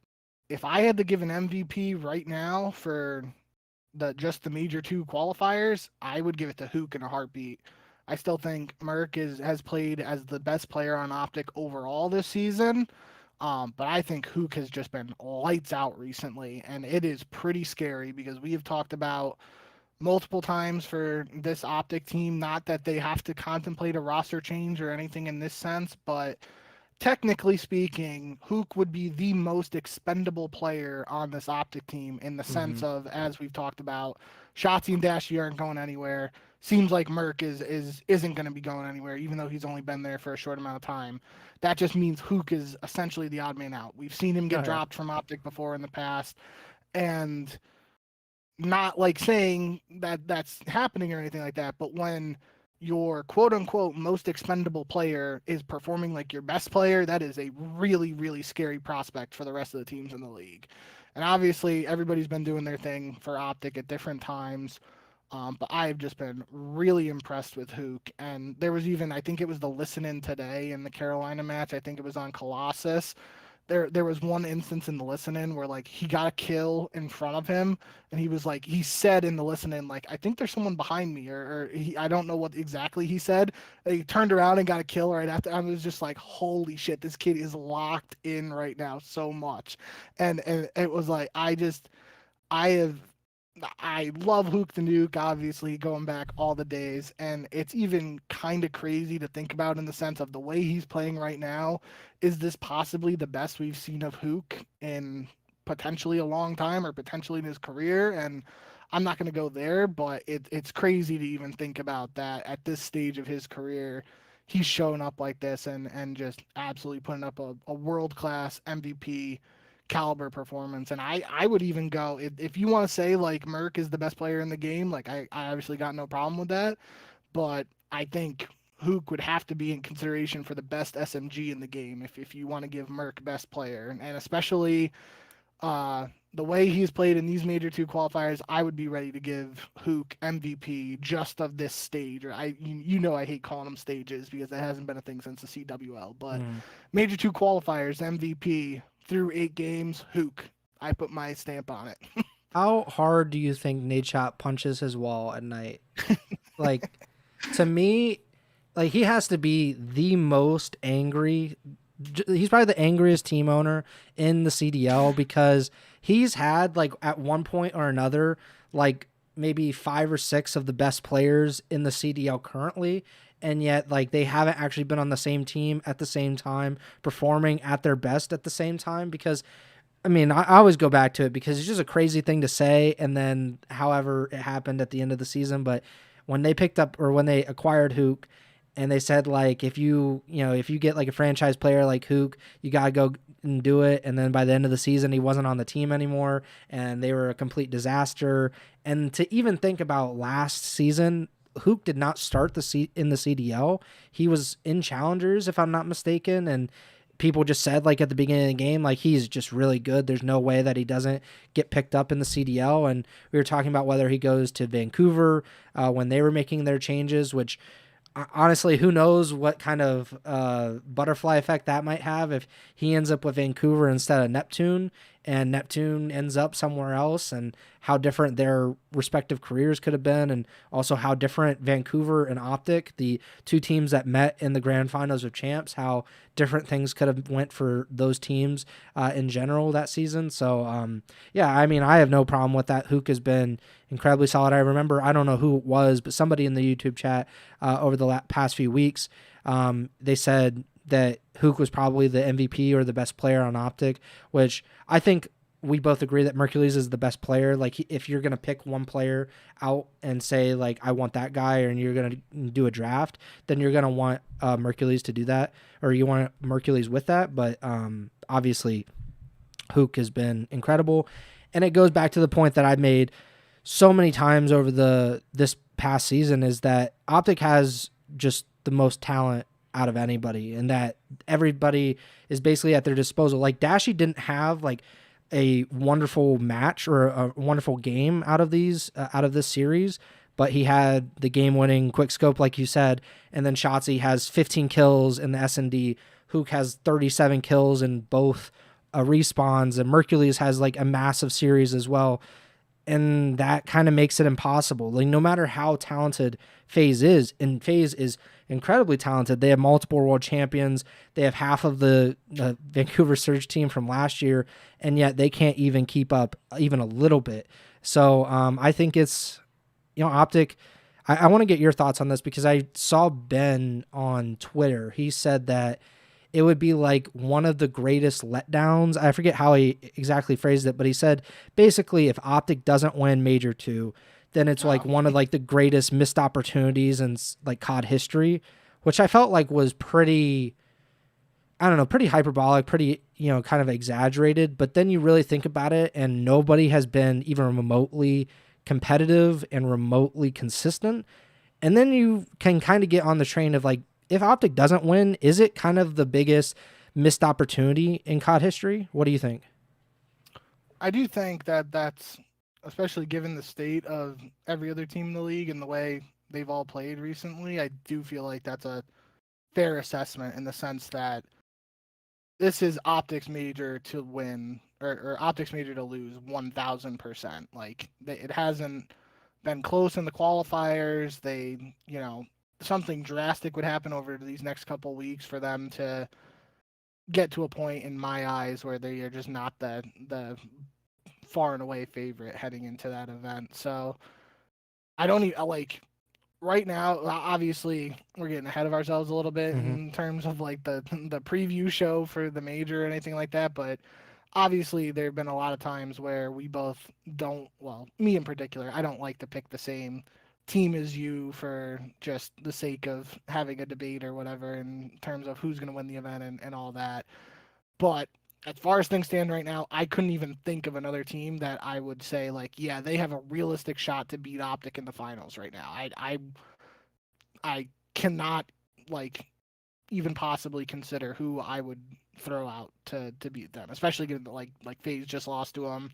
if I had to give an MVP right now for the major two qualifiers, I would give it to Hook in a heartbeat. I still think Merc has played as the best player on OpTic overall this season. But I think Hook has just been lights out recently, and it is pretty scary because we have talked about multiple times for this OpTic team. Not that they have to contemplate a roster change or anything in this sense, but technically speaking, Hook would be the most expendable player on this OpTic team in the Hmm. sense of, as we've talked about, Shotzi and Dashy aren't going anywhere. Seems like Merc isn't going to be going anywhere, even though he's only been there for a short amount of time. That just means Hook is essentially the odd man out. We've seen him Oh get yeah. dropped from OpTic before in the past, and not like saying that that's happening or anything like that, but when your quote unquote most expendable player is performing like your best player, that is a really, really scary prospect for the rest of the teams in the league. And obviously, everybody's been doing their thing for OpTic at different times. But I've just been really impressed with Hook. And there was even, I think it was the listen in today in the Carolina match. I think it was on Colossus. There was one instance in the listen-in where like he got a kill in front of him, and he was like he said in the listen-in like I think there's someone behind me, or I don't know what exactly he said. And he turned around and got a kill right after. I was just like, holy shit, this kid is locked in right now so much. And it was like I have I love Hook the Nuke, obviously, going back all the days. And it's even kind of crazy to think about in the sense of the way he's playing right now. Is this possibly the best we've seen of Hook in potentially a long time or potentially in his career? And I'm not going to go there, but it's crazy to even think about that at this stage of his career. He's showing up like this and just absolutely putting up a world class MVP caliber performance. And I would even go if you want to say like Merc is the best player in the game, like I obviously got no problem with that. But I think Hook would have to be in consideration for the best SMG in the game if you want to give Merc best player. And especially the way he's played in these major two qualifiers, I would be ready to give Hook MVP just of this stage. Or you know I hate calling them stages because that hasn't been a thing since the CWL. But Mm. major two qualifiers MVP through 8 games, Hook. I put my stamp on it. How hard do you think Nate Shot punches his wall at night? Like, to me, like he has to be the most angry. He's probably the angriest team owner in the CDL because he's had like at one point or another like maybe 5 or 6 of the best players in the CDL currently, and yet like they haven't actually been on the same team at the same time performing at their best at the same time because I mean, I always go back to it because it's just a crazy thing to say. And then, however, it happened at the end of the season. But when they picked up or when they acquired Hook, and they said like if you get like a franchise player like Hook, you gotta go and do it. And then by the end of the season, he wasn't on the team anymore, and they were a complete disaster. And to even think about last season, Hook did not start in the CDL. He was in challengers, if I'm not mistaken, and people just said like at the beginning of the game, like he's just really good. There's no way that he doesn't get picked up in the CDL. And we were talking about whether he goes to Vancouver when they were making their changes, which honestly, who knows what kind of butterfly effect that might have if he ends up with Vancouver instead of Neptune and Neptune ends up somewhere else, and how different their respective careers could have been, and also how different Vancouver and OpTic, the two teams that met in the grand finals of champs, how different things could have went for those teams in general that season. So yeah, I mean, I have no problem with that. Hook has been incredibly solid. I remember, I don't know who it was, but somebody in the YouTube chat over the past few weeks, they said that Hook was probably the MVP or the best player on OpTic, which I think we both agree that Mercules is the best player. Like if you're going to pick one player out and say like, I want that guy, and you're going to do a draft, then you're going to want Mercules to do that, or you want Mercules with that. But obviously Hook has been incredible. And it goes back to the point that I made so many times over this past season, is that OpTic has just the most talent out of anybody, and that everybody is basically at their disposal. Like Dashy didn't have like a wonderful match or a wonderful game out of this series, but he had the game-winning quick scope, like you said, and then Shotzi has 15 kills in the S&D. Hook has 37 kills in both respawns, and Mercules has like a massive series as well. And that kind of makes it impossible. Like no matter how talented FaZe is, and FaZe is incredibly talented. They have multiple world champions. They have half of the Vancouver Surge team from last year, and yet they can't even keep up even a little bit. So I think it's, OpTic. I want to get your thoughts on this because I saw Ben on Twitter. He said that it would be like one of the greatest letdowns. I forget how he exactly phrased it, but he said basically if OpTic doesn't win Major 2, then it's like one of like the greatest missed opportunities in like COD history, which I felt like was pretty, I don't know, pretty hyperbolic, pretty, kind of exaggerated. But then you really think about it, and nobody has been even remotely competitive and remotely consistent. And then you can kind of get on the train of like, if OpTic doesn't win, is it kind of the biggest missed opportunity in COD history? What do you think? I do think that that's, especially given the state of every other team in the league and the way they've all played recently, I do feel like that's a fair assessment in the sense that this is OpTic's major to win, or OpTic's major to lose 1,000%. Like, it hasn't been close in the qualifiers. They, something drastic would happen over these next couple weeks for them to get to a point in my eyes where they are just not the far and away favorite heading into that event. So I don't even like right now. Obviously, we're getting ahead of ourselves a little bit in terms of like the preview show for the major or anything like that. But obviously, there have been a lot of times where we both don't. Well, me in particular, I don't like to pick the same team as you for just the sake of having a debate or whatever in terms of who's going to win the event and all that. But as far as things stand right now, I couldn't even think of another team that I would say like, yeah, they have a realistic shot to beat OpTic in the finals right now. I cannot like even possibly consider who I would throw out to beat them, especially given that like FaZe just lost to them.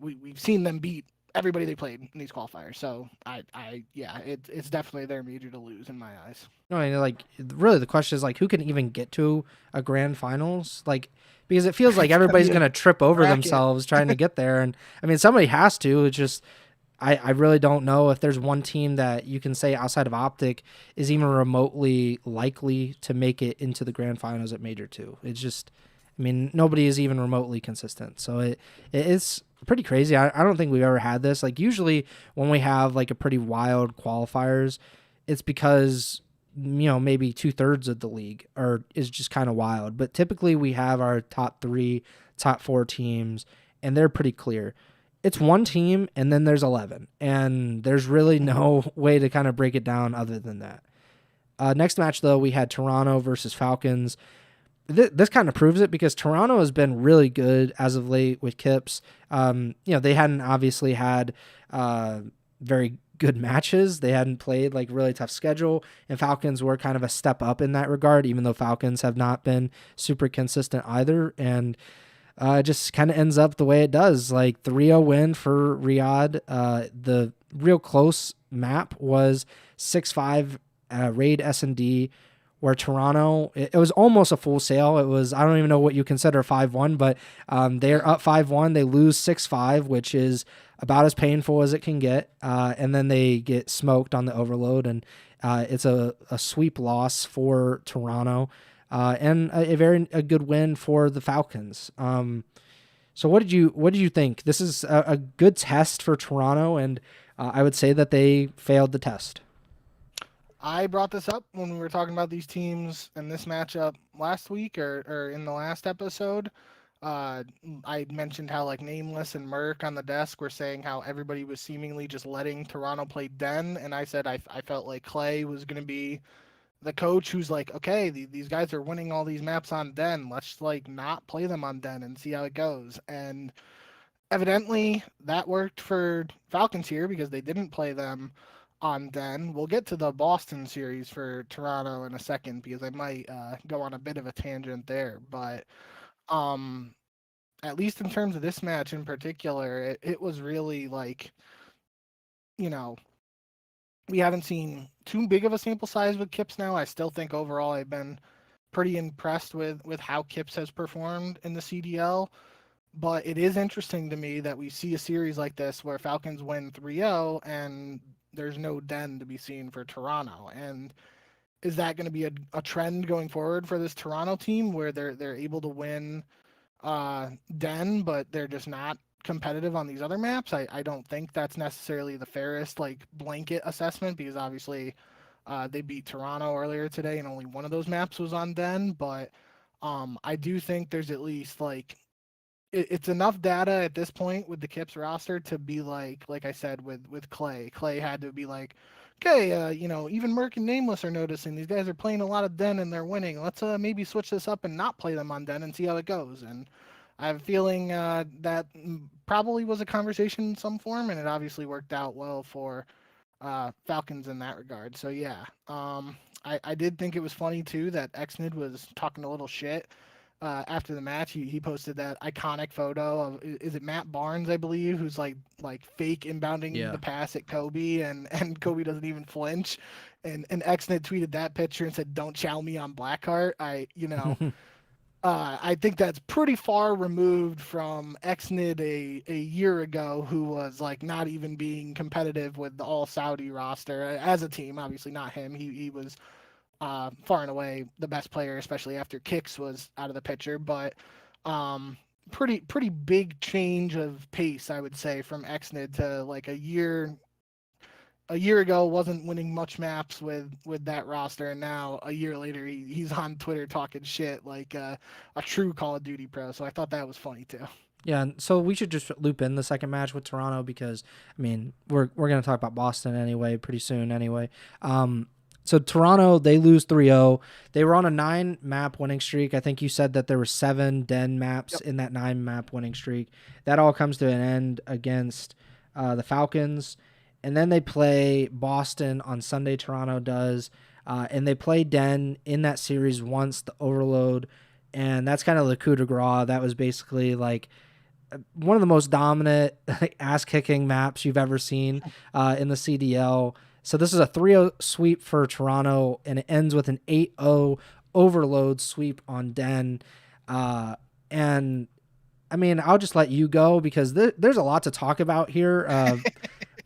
We've seen them beat everybody they played in these qualifiers, so it's definitely their major to lose in my eyes. No, I mean, like really the question is like who can even get to a grand finals, like because it feels like everybody's gonna trip over themselves trying to get there, and I mean somebody has to. It's just I really don't know if there's one team that you can say outside of OpTic is even remotely likely to make it into the grand finals at Major 2. It's just, I mean, nobody is even remotely consistent. So it's pretty crazy. I don't think we've ever had this. Like usually when we have like a pretty wild qualifiers, it's because, maybe 2/3 of the league is just kind of wild. But typically we have our top 3 top 4 teams, and they're pretty clear. It's one team, and then there's 11, and there's really no way to kind of break it down other than that. Next match, though, we had Toronto versus Falcons. This kind of proves it because Toronto has been really good as of late with Kips. They hadn't obviously had very good matches. They hadn't played like really tough schedule, and Falcons were kind of a step up in that regard, even though Falcons have not been super consistent either. And it just kind of ends up the way it does, like 3-0 win for Riyadh. The real close map was 6-5 Raid S&D, where Toronto, it was almost a full sale. It was, I don't even know what you consider 5-1, but they're up 5-1. They lose 6-5, which is about as painful as it can get. And then they get smoked on the overload, and it's a sweep loss for Toronto, and a good win for the Falcons. So what did you think? This is a good test for Toronto, and I would say that they failed the test. I brought this up when we were talking about these teams and this matchup last week or in the last episode. I mentioned how like Nameless and Merc on the desk were saying how everybody was seemingly just letting Toronto play Den, and I said I felt like Clay was going to be the coach who's like, okay, these guys are winning all these maps on Den. Let's like not play them on Den and see how it goes. And evidently that worked for Falcons here because they didn't play them on Den. We'll get to the Boston series for Toronto in a second because I might go on a bit of a tangent there. But um, at least in terms of this match in particular, it was really like, you know, we haven't seen too big of a sample size with Kips now. I still think overall I've been pretty impressed with how Kips has performed in the CDL. But it is interesting to me that we see a series like this where Falcons win 3-0 and there's no Den to be seen for Toronto. And is that going to be a trend going forward for this Toronto team where they're able to win Den, but they're just not competitive on these other maps? I don't think that's necessarily the fairest like blanket assessment because obviously they beat Toronto earlier today and only one of those maps was on Den. But I do think there's at least like it's enough data at this point with the Kips roster to be like I said with Clay. Clay had to be like, okay, even Merc and Nameless are noticing these guys are playing a lot of Den and they're winning. Let's maybe switch this up and not play them on Den and see how it goes. And I have a feeling that probably was a conversation in some form, and it obviously worked out well for Falcons in that regard. So yeah, I did think it was funny too that Xnid was talking a little shit after the match. He posted that iconic photo of, is it Matt Barnes, I believe, who's like fake inbounding the pass at Kobe, and Kobe doesn't even flinch, and Xnid tweeted that picture and said, "Don't chow me on Blackheart." I think that's pretty far removed from Xnid a year ago, who was like not even being competitive with the all Saudi roster as a team. Obviously not him. He was far and away the best player, especially after Kicks was out of the picture. But pretty big change of pace, I would say, from Xnid to like a year ago wasn't winning much maps with that roster, and now a year later he's on Twitter talking shit like a true Call of Duty pro. So I thought that was funny too. Yeah, and so we should just loop in the second match with Toronto because I mean we're going to talk about Boston anyway pretty soon anyway. So Toronto, they lose 3-0. They were on a 9-map winning streak. I think you said that there were 7 Den maps in that 9-map winning streak. That all comes to an end against the Falcons. And then they play Boston on Sunday, Toronto does. And they play Den in that series once, the Overload. And that's kind of the coup de grace. That was basically like one of the most dominant ass-kicking maps you've ever seen in the CDL. So this is a 3-0 sweep for Toronto, and it ends with an 8-0 Overload sweep on Den. And, I mean, I'll just let you go because there's a lot to talk about here.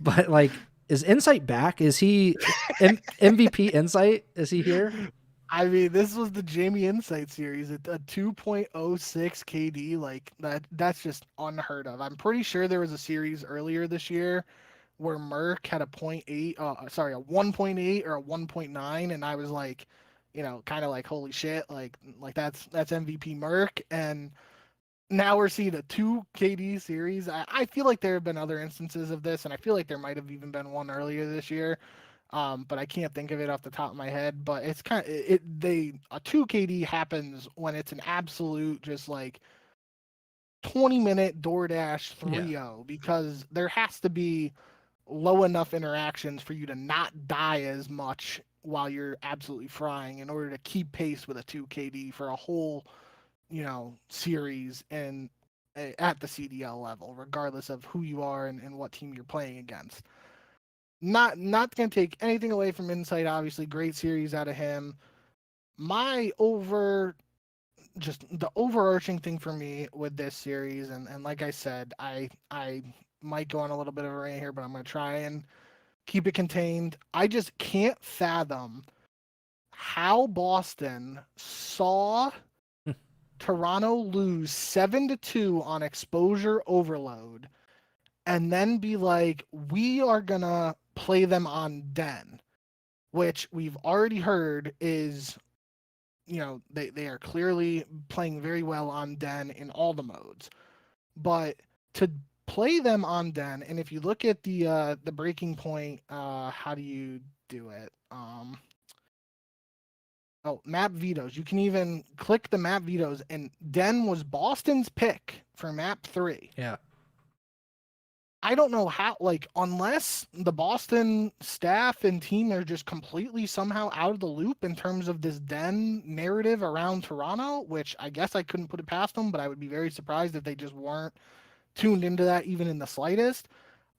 But, like, is Insight back? Is he MVP Insight? Is he here? I mean, this was the Jamie Insight series. A 2.06 KD, like that's just unheard of. I'm pretty sure there was a series earlier this year where Merc had a 1.8 or a 1.9, and I was like, kind of like, holy shit, like that's MVP Merc. And now we're seeing a 2 KD series. I feel like there have been other instances of this, and I feel like there might have even been one earlier this year. But I can't think of it off the top of my head. But it's kind of a 2 KD happens when it's an absolute just like 20-minute DoorDash Yeah. 3-0 because there has to be low enough interactions for you to not die as much while you're absolutely frying in order to keep pace with a 2 KD for a whole, series and at the CDL level, regardless of who you are and what team you're playing against. Not gonna take anything away from Insight, obviously. Great series out of him. My just the overarching thing for me with this series, and like I said, I might go on a little bit of a rant here, but I'm gonna try and keep it contained. I just can't fathom how Boston saw Toronto lose 7-2 on exposure overload and then be like, we are gonna play them on Den, which we've already heard is, they are clearly playing very well on Den in all the modes. But to play them on Den, and if you look at the breaking point, how do you do it? Map vetoes. You can even click the map vetoes, and Den was Boston's pick for map 3. Yeah. I don't know how, unless the Boston staff and team are just completely somehow out of the loop in terms of this Den narrative around Toronto, which I guess I couldn't put it past them, but I would be very surprised if they just weren't tuned into that even in the slightest.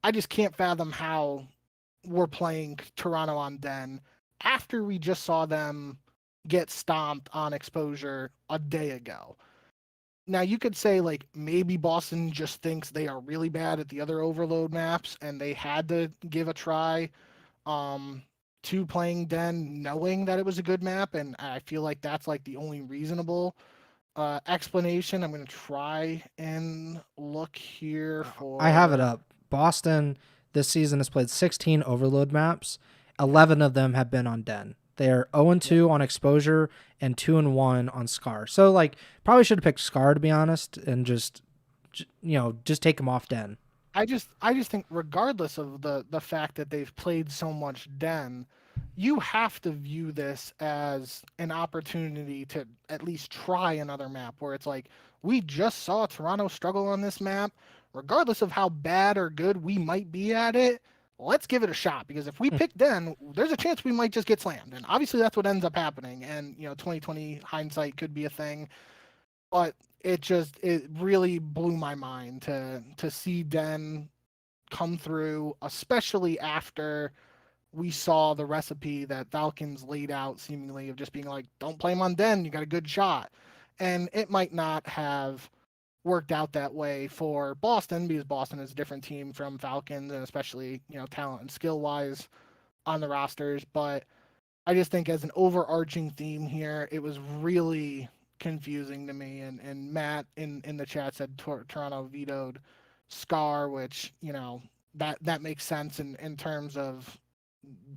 I just can't fathom how we're playing Toronto on Den after we just saw them get stomped on exposure a day ago. Now you could say maybe Boston just thinks they are really bad at the other overload maps and they had to give a try to playing Den knowing that it was a good map, and I feel like that's the only reasonable explanation. I'm going to try and look here for. I have it up. Boston this season has played 16 overload maps. 11 of them have been on Den. They're 0-2 on exposure and 2-1 on Scar. So probably should have picked Scar, to be honest, and just take him off Den. I just think regardless of the fact that they've played so much Den, you have to view this as an opportunity to at least try another map where it's we just saw Toronto struggle on this map. Regardless of how bad or good we might be at it, let's give it a shot, because if we pick Den, there's a chance we might just get slammed. And obviously that's what ends up happening. And, 2020 hindsight could be a thing. But it really blew my mind to see Den come through, especially after we saw the recipe that Falcons laid out seemingly of just being don't play him on Den, you got a good shot. And it might not have worked out that way for Boston, because Boston is a different team from Falcons, and especially, talent and skill wise on the rosters. But I just think as an overarching theme here, it was really confusing to me. And Matt in the chat said Toronto vetoed Scar, which, that makes sense in terms of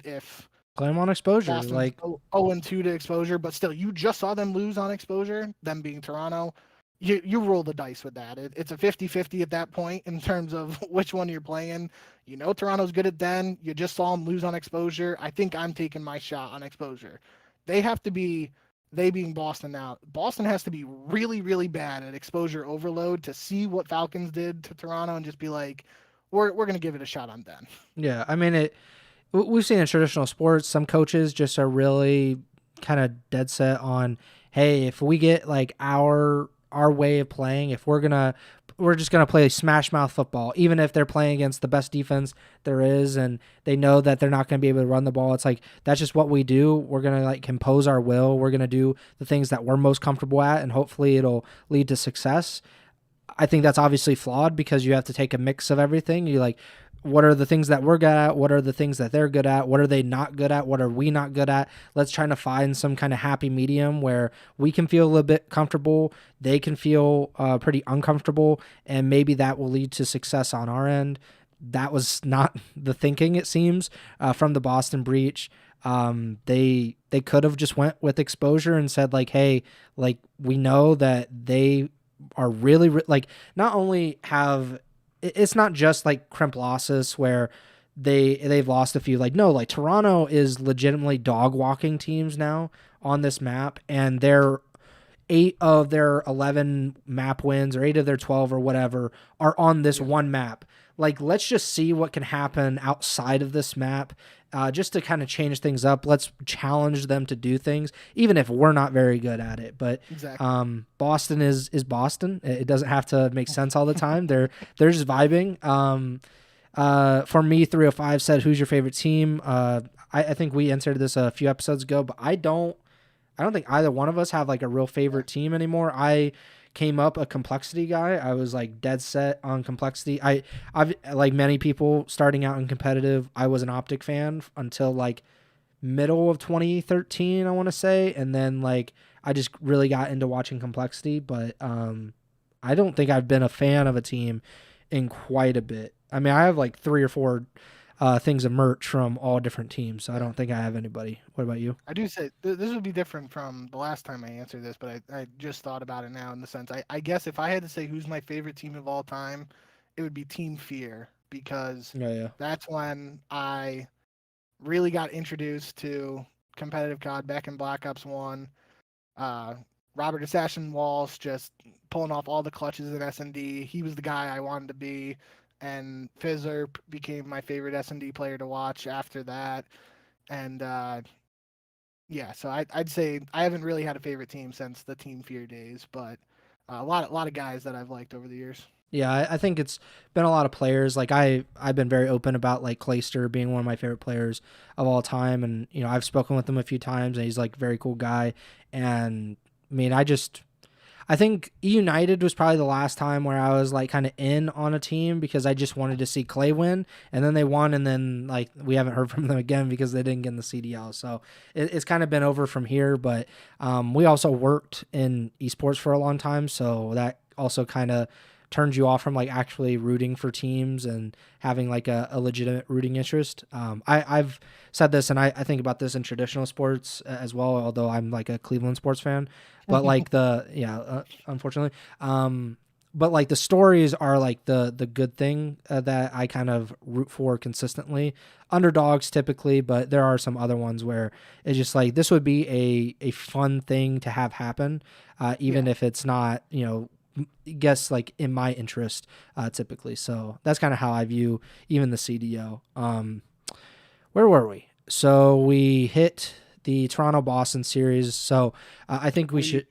if Claim on exposure. Boston's 0-2 to exposure, but still, you just saw them lose on exposure, them being Toronto. You roll the dice with that. It's a 50-50 at that point in terms of which one you're playing. Toronto's good at Den. You just saw them lose on exposure. I think I'm taking my shot on exposure. They being Boston now, Boston has to be really, really bad at exposure overload to see what Falcons did to Toronto and just be we're going to give it a shot on Den. Yeah, I mean, we've seen in traditional sports, some coaches just are really kind of dead set on, hey, if we get our way of playing, if we're just gonna play smash mouth football, even if they're playing against the best defense there is, and they know that they're not gonna be able to run the ball. It's that's just what we do. We're gonna impose our will. We're gonna do the things that we're most comfortable at, and hopefully it'll lead to success. I think that's obviously flawed, because you have to take a mix of everything. You what are the things that we're good at? What are the things that they're good at? What are they not good at? What are we not good at? Let's try to find some kind of happy medium where we can feel a little bit comfortable, they can feel pretty uncomfortable, and maybe that will lead to success on our end. That was not the thinking, it seems, from the Boston breach. They could have just went with exposure and said hey, we know that they are really like not only have it's not just like Kremplossis where they've lost a few. Like no, like Toronto is legitimately dog walking teams now on this map, and they're 8 of their 11 map wins or 8 of their 12 or whatever are on this one map. Like, let's just see what can happen outside of this map, just to kind of change things up. Let's challenge them to do things, even if we're not very good at it. But Exactly. Boston is Boston. It doesn't have to make sense all the time. They're just vibing. For me, 305 said, "Who's your favorite team?" I think we answered this a few episodes ago, but I don't think either one of us have like a real favorite team anymore. I came up a complexity guy. I was like dead set on complexity. I've like many people starting out in competitive, I was an OpTic fan until like middle of 2013, I want to say, and then like I just really got into watching complexity, but I don't think I've been a fan of a team in quite a bit. I mean, I have like 3 or 4 things of merch from all different teams, so I don't think I have anybody. What about you? I do say this would be different from the last time I answered this, but I just thought about it now in the sense I guess if I had to say who's my favorite team of all time, it would be Team Fear because Yeah, yeah. that's when I really got introduced to competitive COD back in Black Ops 1. Uh, Robert Assassin Walsh just pulling off all the clutches in S&D. He was the guy I wanted to be, and Fizzer became my favorite S&D player to watch after that. And yeah, so I'd say I haven't really had a favorite team since the Team Fear days, but a lot of guys that I've liked over the years. Yeah, I think it's been a lot of players. Like I've been very open about like Clayster being one of my favorite players of all time, and I've spoken with him a few times, and he's like a very cool guy. And I mean, I think E United was probably the last time where I was like kind of in on a team because I just wanted to see Clay win, and then they won, and then like we haven't heard from them again because they didn't get in the CDL. So it's kind of been over from here. But we also worked in esports for a long time, so that also kind of turns you off from like actually rooting for teams and having like a legitimate rooting interest. I've said this, and I think about this in traditional sports as well, although I'm like a Cleveland sports fan. But like unfortunately, but like the stories are like the good thing that I kind of root for consistently. Underdogs typically, but there are some other ones where it's just like this would be a fun thing to have happen, even if it's not guess like in my interest typically. So that's kind of how I view even the CDO. Where were we? So we hit the Toronto Boston series. So I think we should.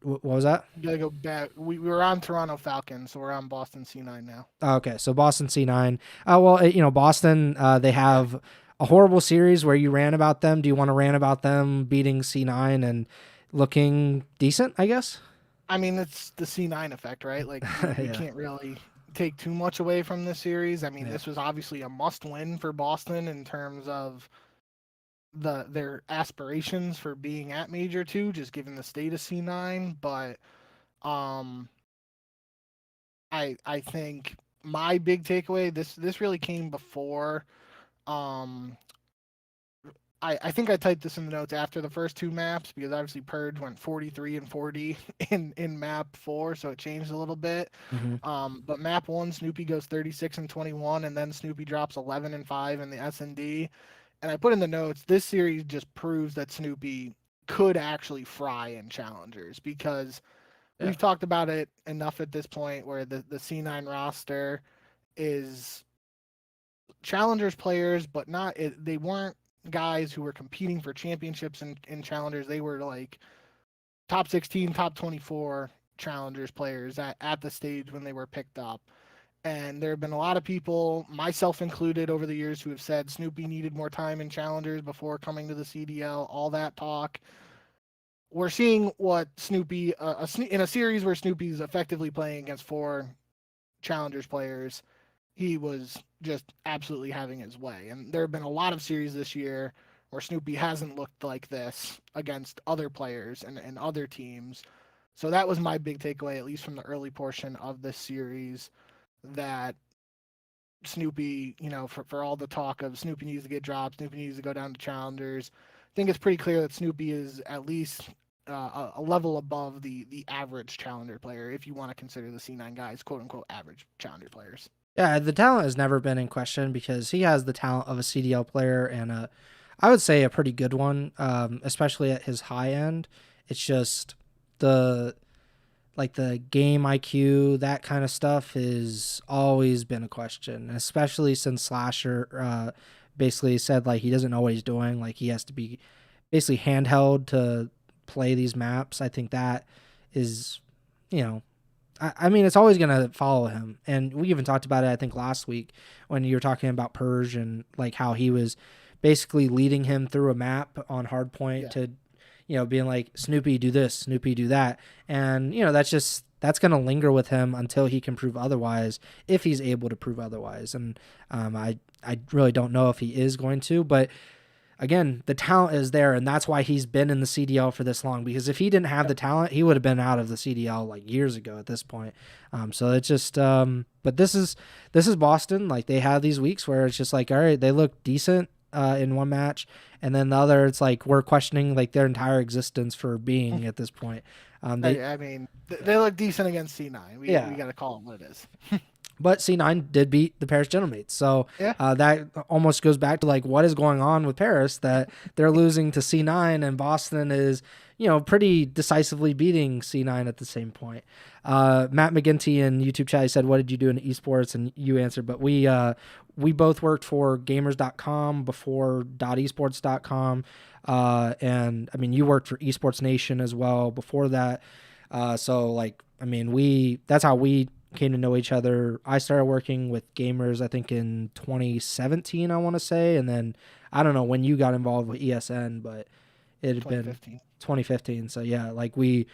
What was that? You gotta go back. We were on Toronto Falcons, so we're on Boston C9 now. Okay, so Boston C9. Well, Boston, they have a horrible series where you ran about them. Do you want to rant about them beating C9 and looking decent, I guess? I mean, it's the C9 effect, right? Like we Yeah. can't really take too much away from this series. I mean, Yeah. this was obviously a must-win for Boston in terms of their aspirations for being at Major 2, just given the state of C9. But um, I think my big takeaway this really came before um I think I typed this in the notes after the first 2 maps because obviously Purge went 43 and 40 in map 4, so it changed a little bit. Mm-hmm. But map 1, Snoopy goes 36 and 21, and then Snoopy drops 11 and 5 in the S&D. And I put in the notes, this series just proves that Snoopy could actually fry in challengers because Yeah. we've talked about it enough at this point where the C9 roster is challengers players, but not they weren't guys who were competing for championships in challengers. They were like top 16, top 24 challengers players at the stage when they were picked up. And there have been a lot of people, myself included, over the years who have said Snoopy needed more time in challengers before coming to the CDL, all that talk. We're seeing what Snoopy, in a series where Snoopy's effectively playing against 4 challengers players, he was just absolutely having his way. And there have been a lot of series this year where Snoopy hasn't looked like this against other players and other teams. So that was my big takeaway, at least from the early portion of this series, that Snoopy, for all the talk of Snoopy needs to get dropped, Snoopy needs to go down to challengers, I think it's pretty clear that Snoopy is at least a level above the average challenger player, if you want to consider the C9 guys quote unquote average challenger players. Yeah, the talent has never been in question because he has the talent of a CDL player and I would say a pretty good one, especially at his high end. It's just the the game IQ, that kind of stuff has always been a question, especially since Slasher basically said like he doesn't know what he's doing, like he has to be basically handheld to play these maps. I think that is, you know, I mean, it's always going to follow him. And we even talked about it, I think, last week when you were talking about Purge and like how he was basically leading him through a map on hardpoint to, being like, Snoopy, do this, Snoopy, do that. And, that's going to linger with him until he can prove otherwise, if he's able to prove otherwise. And I really don't know if he is going to, but again, the talent is there, and that's why he's been in the CDL for this long. Because if he didn't have the talent, he would have been out of the CDL like years ago at this point. So it's just, but this is Boston. Like they have these weeks where it's just like, all right, they look decent in one match, and then the other, it's like we're questioning like their entire existence for being at this point. They look decent against C9. We got to call it what it is. But C9 did beat the Paris Gentlemates. So that almost goes back to like what is going on with Paris, that they're losing to C9 and Boston is, pretty decisively beating C9 at the same point. Matt McGinty in YouTube chat said, what did you do in esports? And you answered, but we both worked for gamers.com before .esports.com. And I mean, you worked for Esports Nation as well before that. So like, I mean, that's how we came to know each other. I started working with gamers, I think in 2017, I want to say. And then I don't know when you got involved with ESN, but it had been 2015. So yeah, like I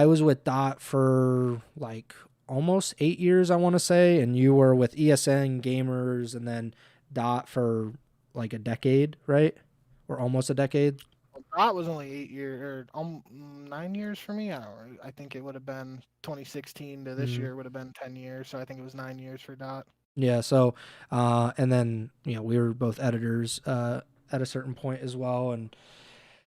was with Dot for like almost 8 years, I want to say. And you were with ESN gamers and then Dot for like a decade, right? Or almost a decade. That was only 8 years or 9 years for me. I think it would have been 2016 to this year would have been 10 years. So I think it was 9 years for Dot. Yeah. So, and then, we were both editors at a certain point as well. And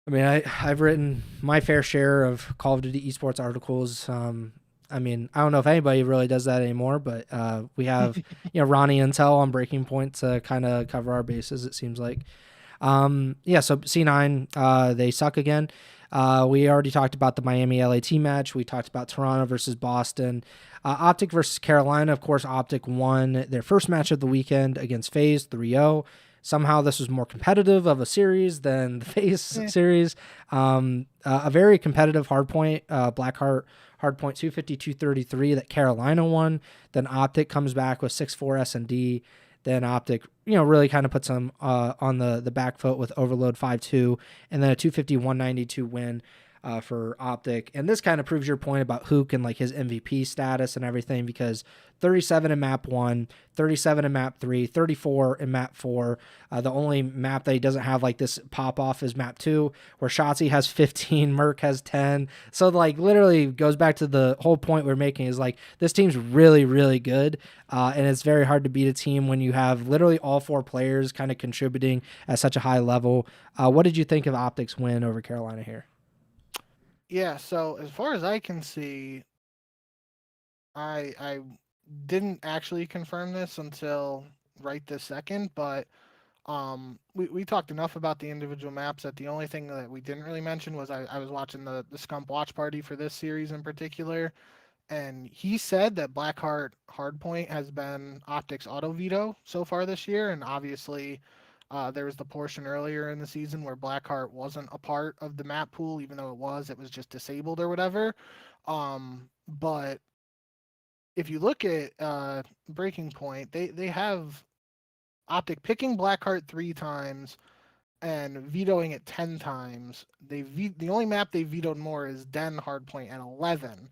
I mean, I've written my fair share of Call of Duty esports articles. I mean, I don't know if anybody really does that anymore, but we have, Ronnie Intel on Breaking Point to kind of cover our bases, it seems like. So C9, they suck again. We already talked about the Miami LAT match. We talked about Toronto versus Boston. OpTic versus Carolina. Of course, OpTic won their first match of the weekend against FaZe 3-0. Somehow this was more competitive of a series than the FaZe series. A very competitive hardpoint, Blackheart hardpoint 250-233 that Carolina won. Then OpTic comes back with 6-4 S&D. Then OpTic, really kind of puts them on the back foot with Overload 5-2, and then a 250-192 win for OpTic. And this kind of proves your point about Hook and like his MVP status and everything, because 37 in map 1, 37 in map 3, 34 in map 4. The only map that he doesn't have like this pop off is map 2, where Shotzi has 15, Merc has 10. So like literally goes back to the whole point we're making, is like this team's really, really good. And it's very hard to beat a team when you have literally all 4 players kind of contributing at such a high level. What did you think of OpTic's win over Carolina here? Yeah, so as far as I can see, I didn't actually confirm this until right this second, but we talked enough about the individual maps that the only thing that we didn't really mention was I was watching the Scump watch party for this series in particular, and he said that Blackheart Hardpoint has been OpTic's auto veto so far this year, and obviously there was the portion earlier in the season where Blackheart wasn't a part of the map pool, even though it was just disabled or whatever. But if you look at Breaking Point, they have OpTic picking Blackheart 3 times and vetoing it 10 times. The only map they vetoed more is Den Hardpoint at 11.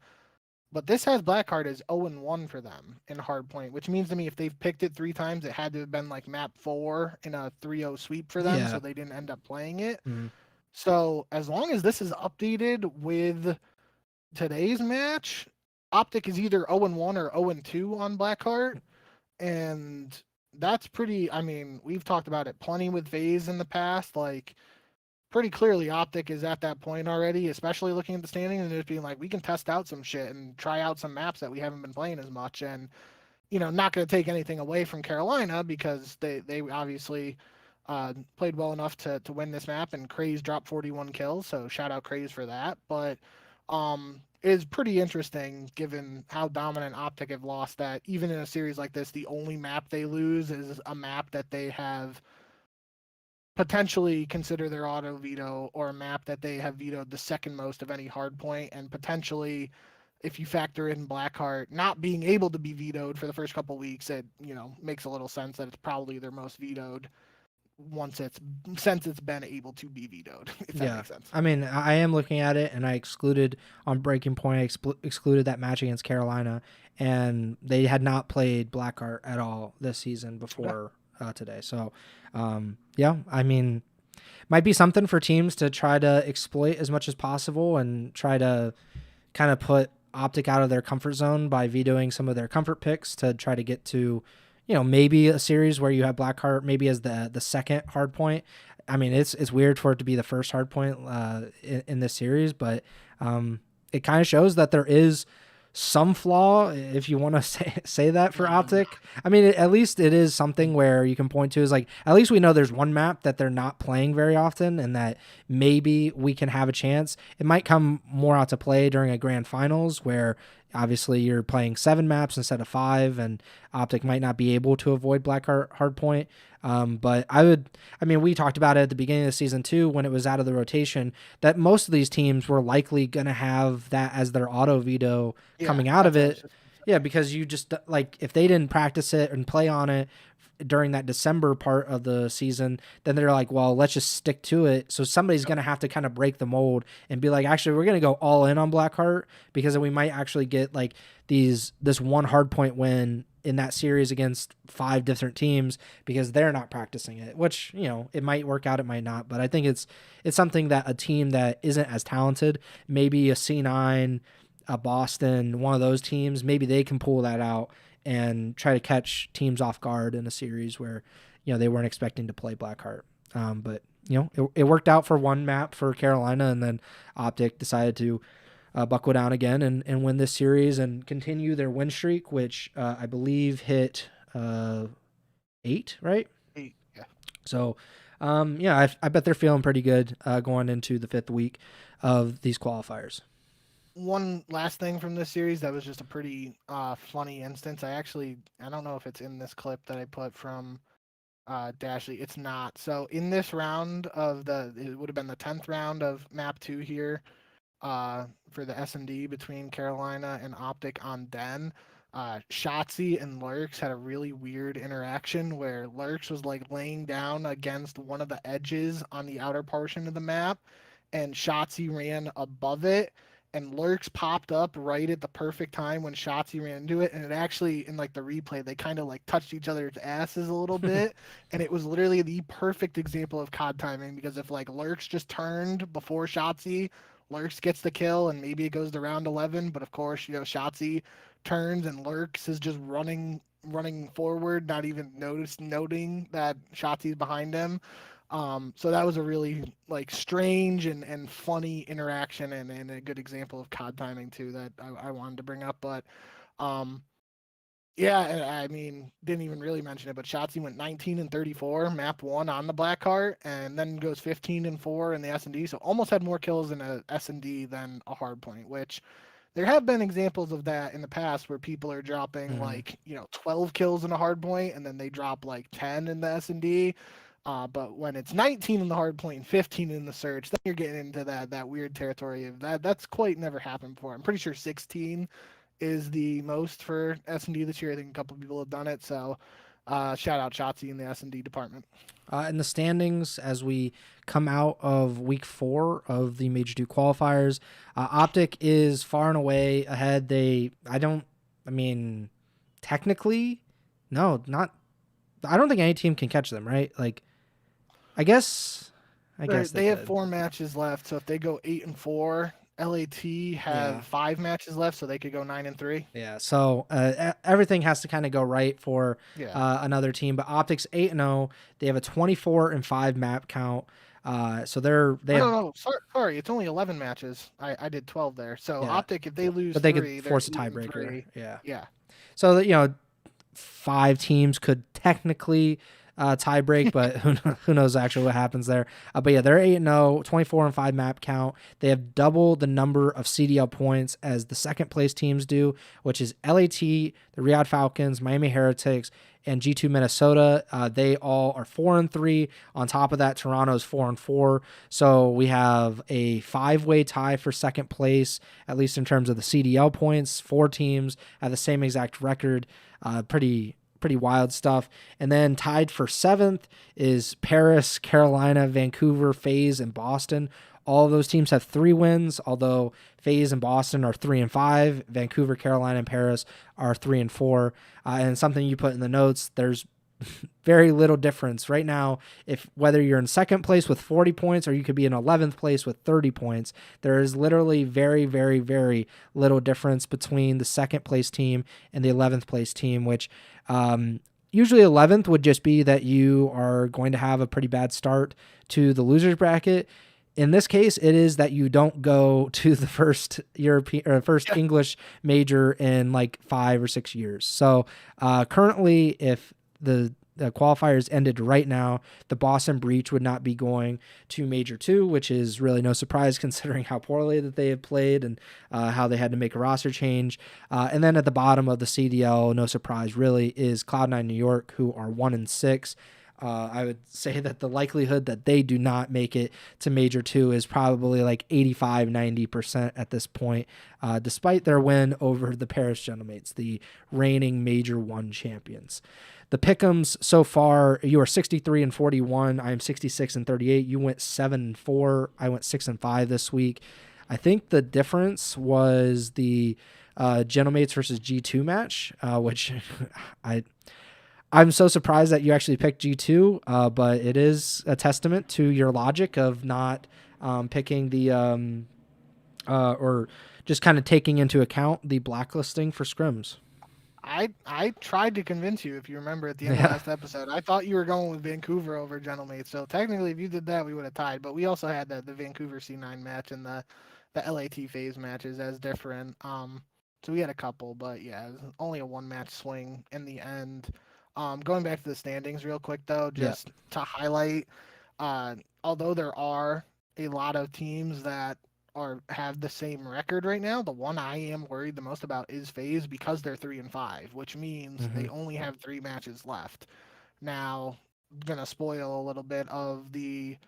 But this has Blackheart as 0-1 for them in Hardpoint, which means to me if they've picked it 3 times, it had to have been like map 4 in a 3-0 sweep for them, so they didn't end up playing it. So as long as this is updated with today's match, OpTic is either 0-1 or 0-2 on Blackheart, and that's pretty. I mean, we've talked about it plenty with FaZe in the past. Like pretty clearly OpTic is at that point already, especially looking at the standings and just being like, we can test out some shit and try out some maps that we haven't been playing as much. And not going to take anything away from Carolina because they obviously played well enough to win this map, and Craze dropped 41 kills, so shout out Craze for that. But it is pretty interesting given how dominant OpTic have lost that even in a series like this, the only map they lose is a map that they have potentially consider their auto veto, or a map that they have vetoed the second most of any hard point, and potentially if you factor in Blackheart not being able to be vetoed for the first couple weeks, it makes a little sense that it's probably their most vetoed since it's been able to be vetoed, if that makes sense. I mean, I am looking at it, and I excluded on Breaking Point. I excluded that match against Carolina, and they had not played Blackheart at all this season before today. So, I mean, might be something for teams to try to exploit as much as possible and try to kind of put OpTic out of their comfort zone by vetoing some of their comfort picks to try to get to, maybe a series where you have Blackheart maybe as the second hard point. I mean, it's weird for it to be the first hard point in this series, but it kind of shows that there is some flaw, if you want to say that, for OpTic. I mean, at least it is something where you can point to is like, at least we know there's one map that they're not playing very often and that maybe we can have a chance. It might come more out to play during a grand finals where obviously you're playing 7 maps instead of 5, and OpTic might not be able to avoid Blackheart hardpoint. But we talked about it at the beginning of the season too, when it was out of the rotation, that most of these teams were likely going to have that as their auto veto coming out of it. Yeah, because you just, like, if they didn't practice it and play on it during that December part of the season, then they're like, well, let's just stick to it. So somebody's going to have to kind of break the mold and be like, actually, we're going to go all in on Blackheart, because we might actually get like this one hardpoint win in that series against 5 different teams because they're not practicing it, which, it might work out, it might not. But I think it's something that a team that isn't as talented, maybe a C9, a Boston, one of those teams, maybe they can pull that out and try to catch teams off guard in a series where, they weren't expecting to play Blackheart. But, it worked out for one map for Carolina, and then OpTic decided to buckle down again and win this series and continue their win streak, which I believe hit 8, right? 8, yeah. So, I bet they're feeling pretty good going into the 5th week of these qualifiers. One last thing from this series that was just a pretty funny instance. I don't know if it's in this clip that I put from Dashley. It's not. So in this round it would have been the 10th round of map 2 here for the S&D between Carolina and OpTic on Den. Shotzi and Lurks had a really weird interaction where Lurks was like laying down against one of the edges on the outer portion of the map, and Shotzi ran above it, and Lurks popped up right at the perfect time when Shotzi ran into it, and it actually, in like the replay, they kind of like touched each other's asses a little bit, and it was literally the perfect example of COD timing, because if like Lurks just turned before Shotzi, Lurks gets the kill, and maybe it goes to round 11, but of course, Shotzi turns, and Lurks is just running forward, not even noting that Shotzi's behind him. So that was a really like strange and funny interaction, and a good example of COD timing too that I wanted to bring up. But I mean, didn't even really mention it, but Shotzi went 19-34 map 1 on the Blackheart, and then goes 15-4 in the S&D. So almost had more kills in a S&D than a hardpoint, which there have been examples of that in the past where people are dropping 12 kills in a hardpoint, and then they drop like 10 in the S&D. But when it's 19 in the hard point and 15 in the Surge, then you're getting into that weird territory of that's quite never happened before. I'm pretty sure 16 is the most for S&D this year. I think a couple of people have done it. So shout out Shotzi in the S&D department. In the standings, as we come out of week 4 of the Major 2 qualifiers, OpTic is far and away ahead. Technically, no, not. I don't think any team can catch them, right? Like, I guess they have 4 matches left. So if they go 8-4, LAT Yeah. have 5 matches left, so they could go 9-3. Yeah, so everything has to kind of go right for Yeah. another team. But Optics 8-0, they have a 24-5 map count. So they Oh, have, no, sorry, it's only 11 matches. I did 12 there. So yeah, OpTic, if they lose but they could 3, they're force a 8-3. tiebreaker. Yeah, Yeah. so that 5 teams could technically tie break, but who knows actually what happens there. But yeah, they're 8-0, 24-5 map count. They have double the number of CDL points as the second place teams do, which is LAT, the Riyadh Falcons, Miami Heretics, and G2 Minnesota. They all are 4-3. On top of that, Toronto's 4-4. So we have a 5-way tie for second place, at least in terms of the CDL points. 4 teams have the same exact record. Pretty wild stuff. And then tied for 7th is Paris, Carolina, Vancouver, FaZe, and Boston. All of those teams have 3 wins, although FaZe and Boston are 3-5. Vancouver, Carolina, and Paris are 3-4. And something you put in the notes, there's very little difference right now. If whether you're in second place with 40 points or you could be in 11th place with 30 points, there is literally very, very, very little difference between the second place team and the 11th place team, which usually 11th would just be that you are going to have a pretty bad start to the losers bracket. In this case, it is that you don't go to the first European or first English major in like 5 or 6 years. So currently, if the qualifiers ended right now, the Boston Breach would not be going to Major 2, which is really no surprise considering how poorly that they have played and how they had to make a roster change. And then at the bottom of the CDL, no surprise really, is Cloud9 New York, who are 1-6. I would say that the likelihood that they do not make it to Major 2 is probably like 85-90% at this point, despite their win over the Paris Gentlemates, the reigning Major 1 champions. The pick'ems so far, you are 63-41. I am 66-38. You went 7-4. I went 6-5 this week. I think the difference was the Gentlemates versus G2 match, which I'm so surprised that you actually picked G2, but it is a testament to your logic of not picking the or just kind of taking into account the blacklisting for scrims. I tried to convince you, if you remember at the end of last episode. I thought you were going with Vancouver over Gentlemates. So technically, if you did that, we would have tied. But we also had the Vancouver C9 match and the LAT FaZe matches as different. So we had a couple, but yeah, it was only a 1-match swing in the end. Going back to the standings real quick though, just to highlight, although there are a lot of teams that have the same record right now, the one I am worried the most about is FaZe, because they're 3-5, which means they only have 3 matches left. Now, I'm gonna spoil a little bit of the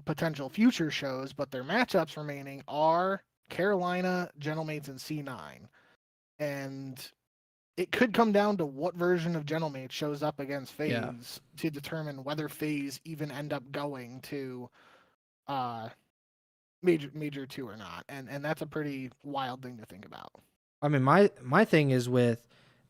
potential future shows, but their matchups remaining are Carolina, Gentlemates, and C9. And it could come down to what version of Gentlemate shows up against FaZe to determine whether FaZe even end up going to Major 2 or not. And that's a pretty wild thing to think about. I mean, my thing is with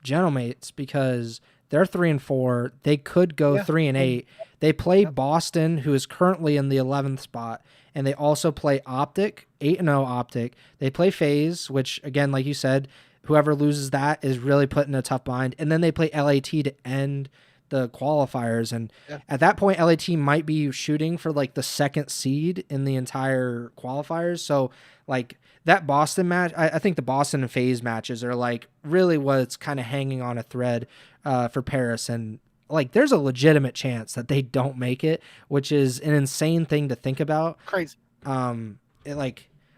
Gentlemates, because they're 3-4. They could go 3-8. They play Boston, who is currently in the 11th spot, and they also play OpTic, 8-0 OpTic. They play FaZe, which again, like you said, whoever loses that is really put in a tough bind. And then they play LAT to end the qualifiers. And at that point, LAT might be shooting for like the 2nd seed in the entire qualifiers. So like that Boston match, I think the Boston and FaZe matches are like really what's kind of hanging on a thread for Paris. And like there's a legitimate chance that they don't make it, which is an insane thing to think about. Crazy.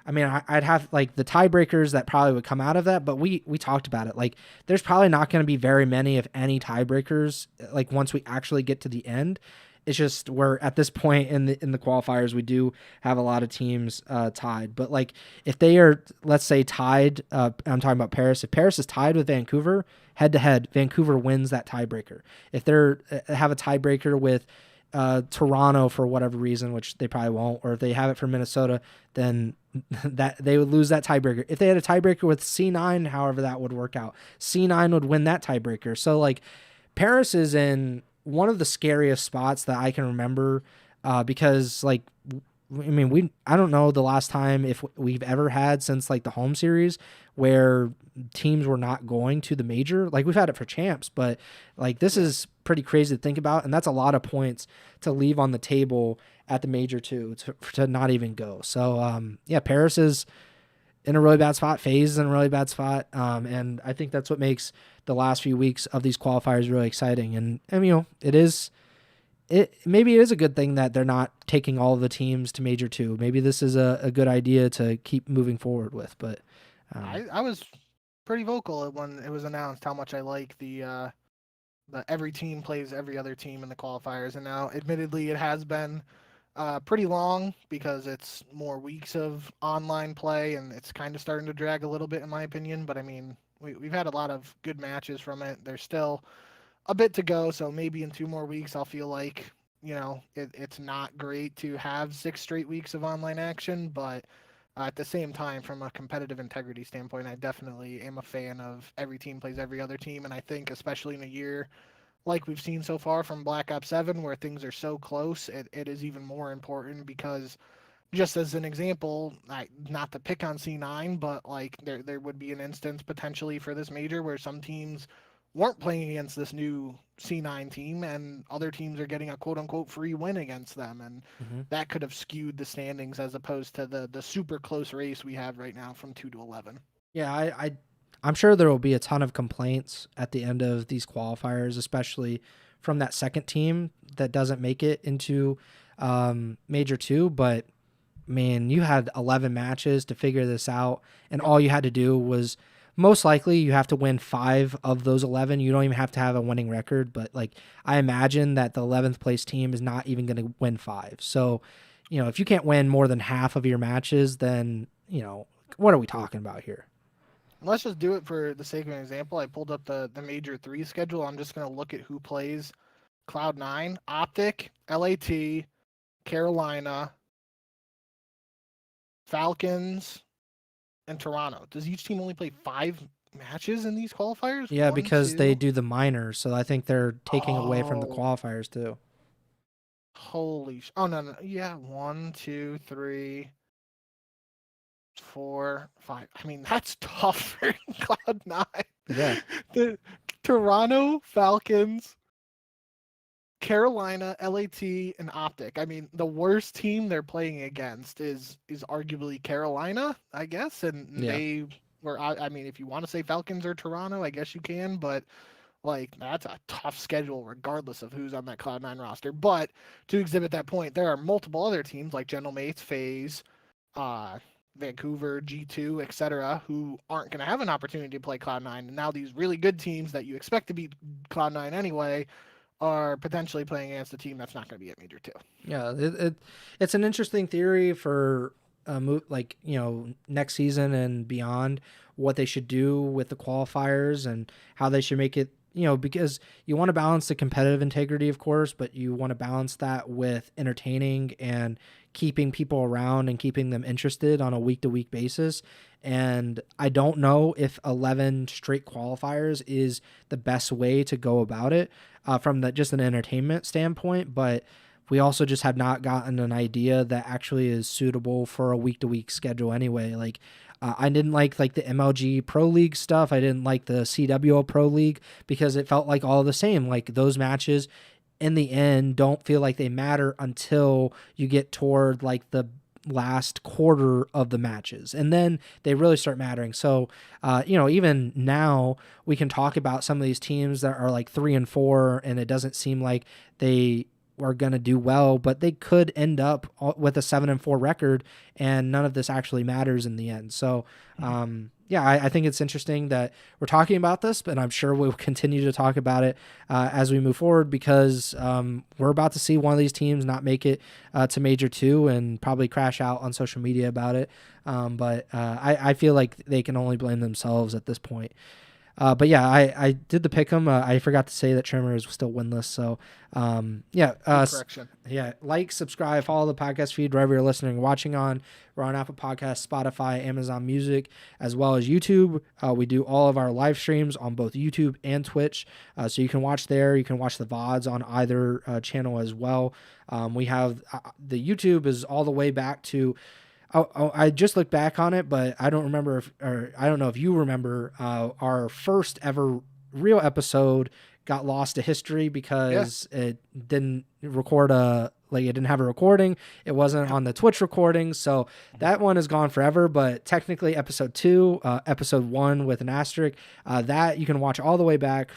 I mean, I'd have like the tiebreakers that probably would come out of that, but we talked about it. Like, there's probably not going to be very many, if any, tiebreakers. Like once we actually get to the end, it's just we're at this point in the qualifiers, we do have a lot of teams tied. But like, if they are, let's say, tied, I'm talking about Paris. If Paris is tied with Vancouver head to head, Vancouver wins that tiebreaker. If they're have a tiebreaker with Toronto for whatever reason, which they probably won't, or if they have it for Minnesota, then that they would lose that tiebreaker. If they had a tiebreaker with C9, however that would work out, C9 would win that tiebreaker. So like Paris is in one of the scariest spots that I can remember, because like I mean, I don't know the last time if we've ever had since like the home series where teams were not going to the major. Like we've had it for champs, but like this is pretty crazy to think about, and that's a lot of points to leave on the table at the major too to not even go. So yeah, Paris is in a really bad spot. FaZe is in a really bad spot, and I think that's what makes the last few weeks of these qualifiers really exciting. And maybe it is a good thing that they're not taking all of the teams to major two. Maybe this is a good idea to keep moving forward with. But I was pretty vocal when it was announced how much I like the every team plays every other team in the qualifiers, and now admittedly it has been pretty long because it's more weeks of online play, and it's kind of starting to drag a little bit in my opinion. But I mean, we've had a lot of good matches from it. There's still a bit to go, so maybe in 2 more weeks I'll feel like it's not great to have 6 straight weeks of online action, but at the same time, from a competitive integrity standpoint, I definitely am a fan of every team plays every other team, and I think especially in a year like we've seen so far from Black Ops 7 where things are so close, it is even more important because just as an example, not to pick on C9, but like there would be an instance potentially for this major where some teams weren't playing against this new C9 team and other teams are getting a quote unquote free win against them, and that could have skewed the standings as opposed to the super close race we have right now from 2 to 11. yeah, I'm sure there will be a ton of complaints at the end of these qualifiers, especially from that second team that doesn't make it into Major 2. But, man, you had 11 matches to figure this out, and all you had to do was most likely you have to win 5 of those 11. You don't even have to have a winning record, but, like, I imagine that the 11th place team is not even going to win 5. So, if you can't win more than half of your matches, then, what are we talking about here? Let's just do it for the sake of an example. I pulled up the Major 3 schedule. I'm just going to look at who plays Cloud9, OpTic, LAT, Carolina, Falcons, and Toronto. Does each team only play 5 matches in these qualifiers? Yeah, 1, because 2. they do the minors, so I think they're taking away from the Oh, qualifiers too. holy oh no. Yeah, 1, 2, 3, 4, 5. I mean, that's tough for Cloud9. Yeah. The Toronto Falcons, Carolina, LAT, and OpTic. I mean, the worst team they're playing against is arguably Carolina, I guess, and Yeah. they were. I mean, if you want to say Falcons or Toronto, I guess you can, but like that's a tough schedule regardless of who's on that Cloud9 roster. But to exhibit that point, there are multiple other teams like General Mates, FaZe, uh, Vancouver, G2, etc., who aren't going to have an opportunity to play Cloud9. And now these really good teams that you expect to beat Cloud9 anyway are potentially playing against a team that's not going to be at Major 2. Yeah, it's an interesting theory for next season and beyond, what they should do with the qualifiers and how they should make it, because you want to balance the competitive integrity, of course, but you want to balance that with entertaining and keeping people around and keeping them interested on a week-to-week basis. And I don't know if 11 straight qualifiers is the best way to go about it from just an entertainment standpoint, but we also just have not gotten an idea that actually is suitable for a week-to-week schedule anyway. Like, I didn't like the MLG Pro League stuff. I didn't like the CWO Pro League because it felt like all the same. Like, those matches in the end don't feel like they matter until you get toward like the last quarter of the matches, and then they really start mattering. So even now we can talk about some of these teams that are like 3 and 4 and it doesn't seem like they are going to do well, but they could end up with a 7 and 4 record and none of this actually matters in the end. So I think it's interesting that we're talking about this, but I'm sure we'll continue to talk about it as we move forward because we're about to see one of these teams not make it to Major 2 and probably crash out on social media about it. But I feel like they can only blame themselves at this point. But yeah, I did the pick 'em. I forgot to say that Trimmer is still winless. So yeah, Good correction. yeah, like, subscribe, follow the podcast feed wherever you're listening or watching on. We're on Apple Podcasts, Spotify, Amazon Music, as well as YouTube. We do all of our live streams on both YouTube and Twitch, so you can watch there. You can watch the VODs on either channel as well. We have the YouTube is all the way back to. I just looked back on it, but I don't remember or I don't know if you remember our first ever real episode got lost to history Yeah. because it didn't record it didn't have a recording. It wasn't on the Twitch recording, so that one is gone forever. But technically, episode 2, episode 1 with an asterisk, that you can watch all the way back.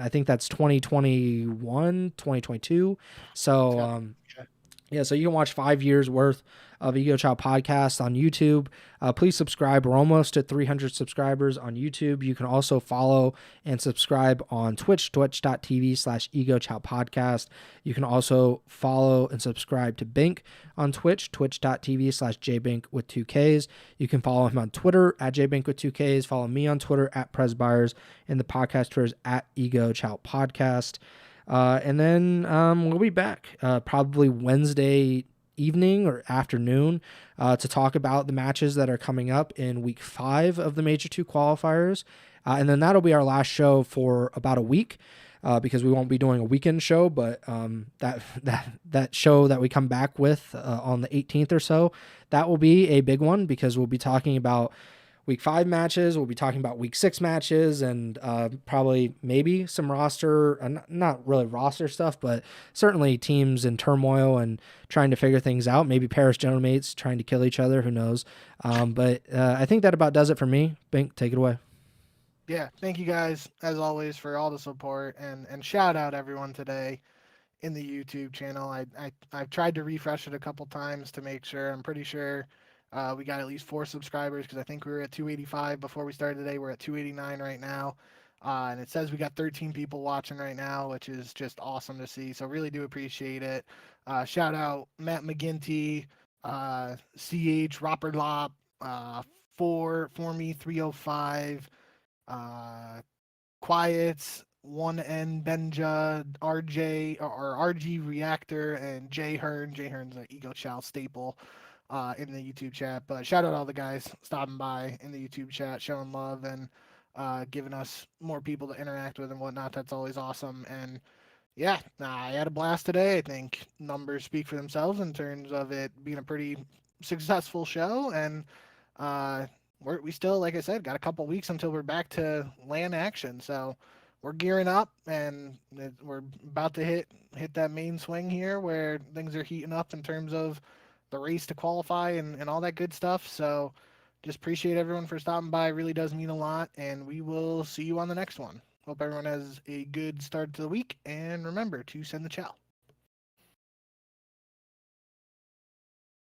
I think that's 2021, 2022. So yeah, so you can watch 5 years worth of Ego Chall Podcast on YouTube. Please subscribe. We're almost at 300 subscribers on YouTube. You can also follow and subscribe on Twitch, twitch.tv/Ego Chall Podcast. You can also follow and subscribe to Bink on Twitch, twitch.tv/JBink with 2Ks. You can follow him on Twitter at JBink with 2Ks. Follow me on Twitter at Preston Byers, and the podcast Twitter is at Ego Chall Podcast. And then we'll be back probably Wednesday evening or afternoon to talk about the matches that are coming up in week 5 of the Major 2 qualifiers. And then that'll be our last show for about a week because we won't be doing a weekend show, but that show that we come back with on the 18th or so, that will be a big one because we'll be talking about week 5 matches. We'll be talking about week 6 matches and probably maybe some roster, not really roster stuff, but certainly teams in turmoil and trying to figure things out. Maybe Paris general mates trying to kill each other. Who knows? But I think that about does it for me. Bink, take it away. Yeah. Thank you guys, as always, for all the support and shout out everyone today in the YouTube channel. I've tried to refresh it a couple times to make sure. I'm pretty sure we got at least 4 subscribers because I think we were at 285 before we started today. We're at 289 right now. And it says we got 13 people watching right now, which is just awesome to see. So really do appreciate it. Shout out Matt McGinty, CH, Robert Lop, for me 305, Quiets, 1N Benja, RJ or RG Reactor, and Jay Hearn. Jay Hearn's an Ego Chall staple in the YouTube chat. But shout out all the guys stopping by in the YouTube chat, showing love and giving us more people to interact with and whatnot. That's always awesome. And yeah, I had a blast today. I think numbers speak for themselves in terms of it being a pretty successful show. And we still, like I said, got a couple weeks until we're back to LAN action. So we're gearing up and we're about to hit that main swing here where things are heating up in terms of the race to qualify and all that good stuff. So just appreciate everyone for stopping by. It really does mean a lot. And we will see you on the next one. Hope everyone has a good start to the week. And remember to send the chow.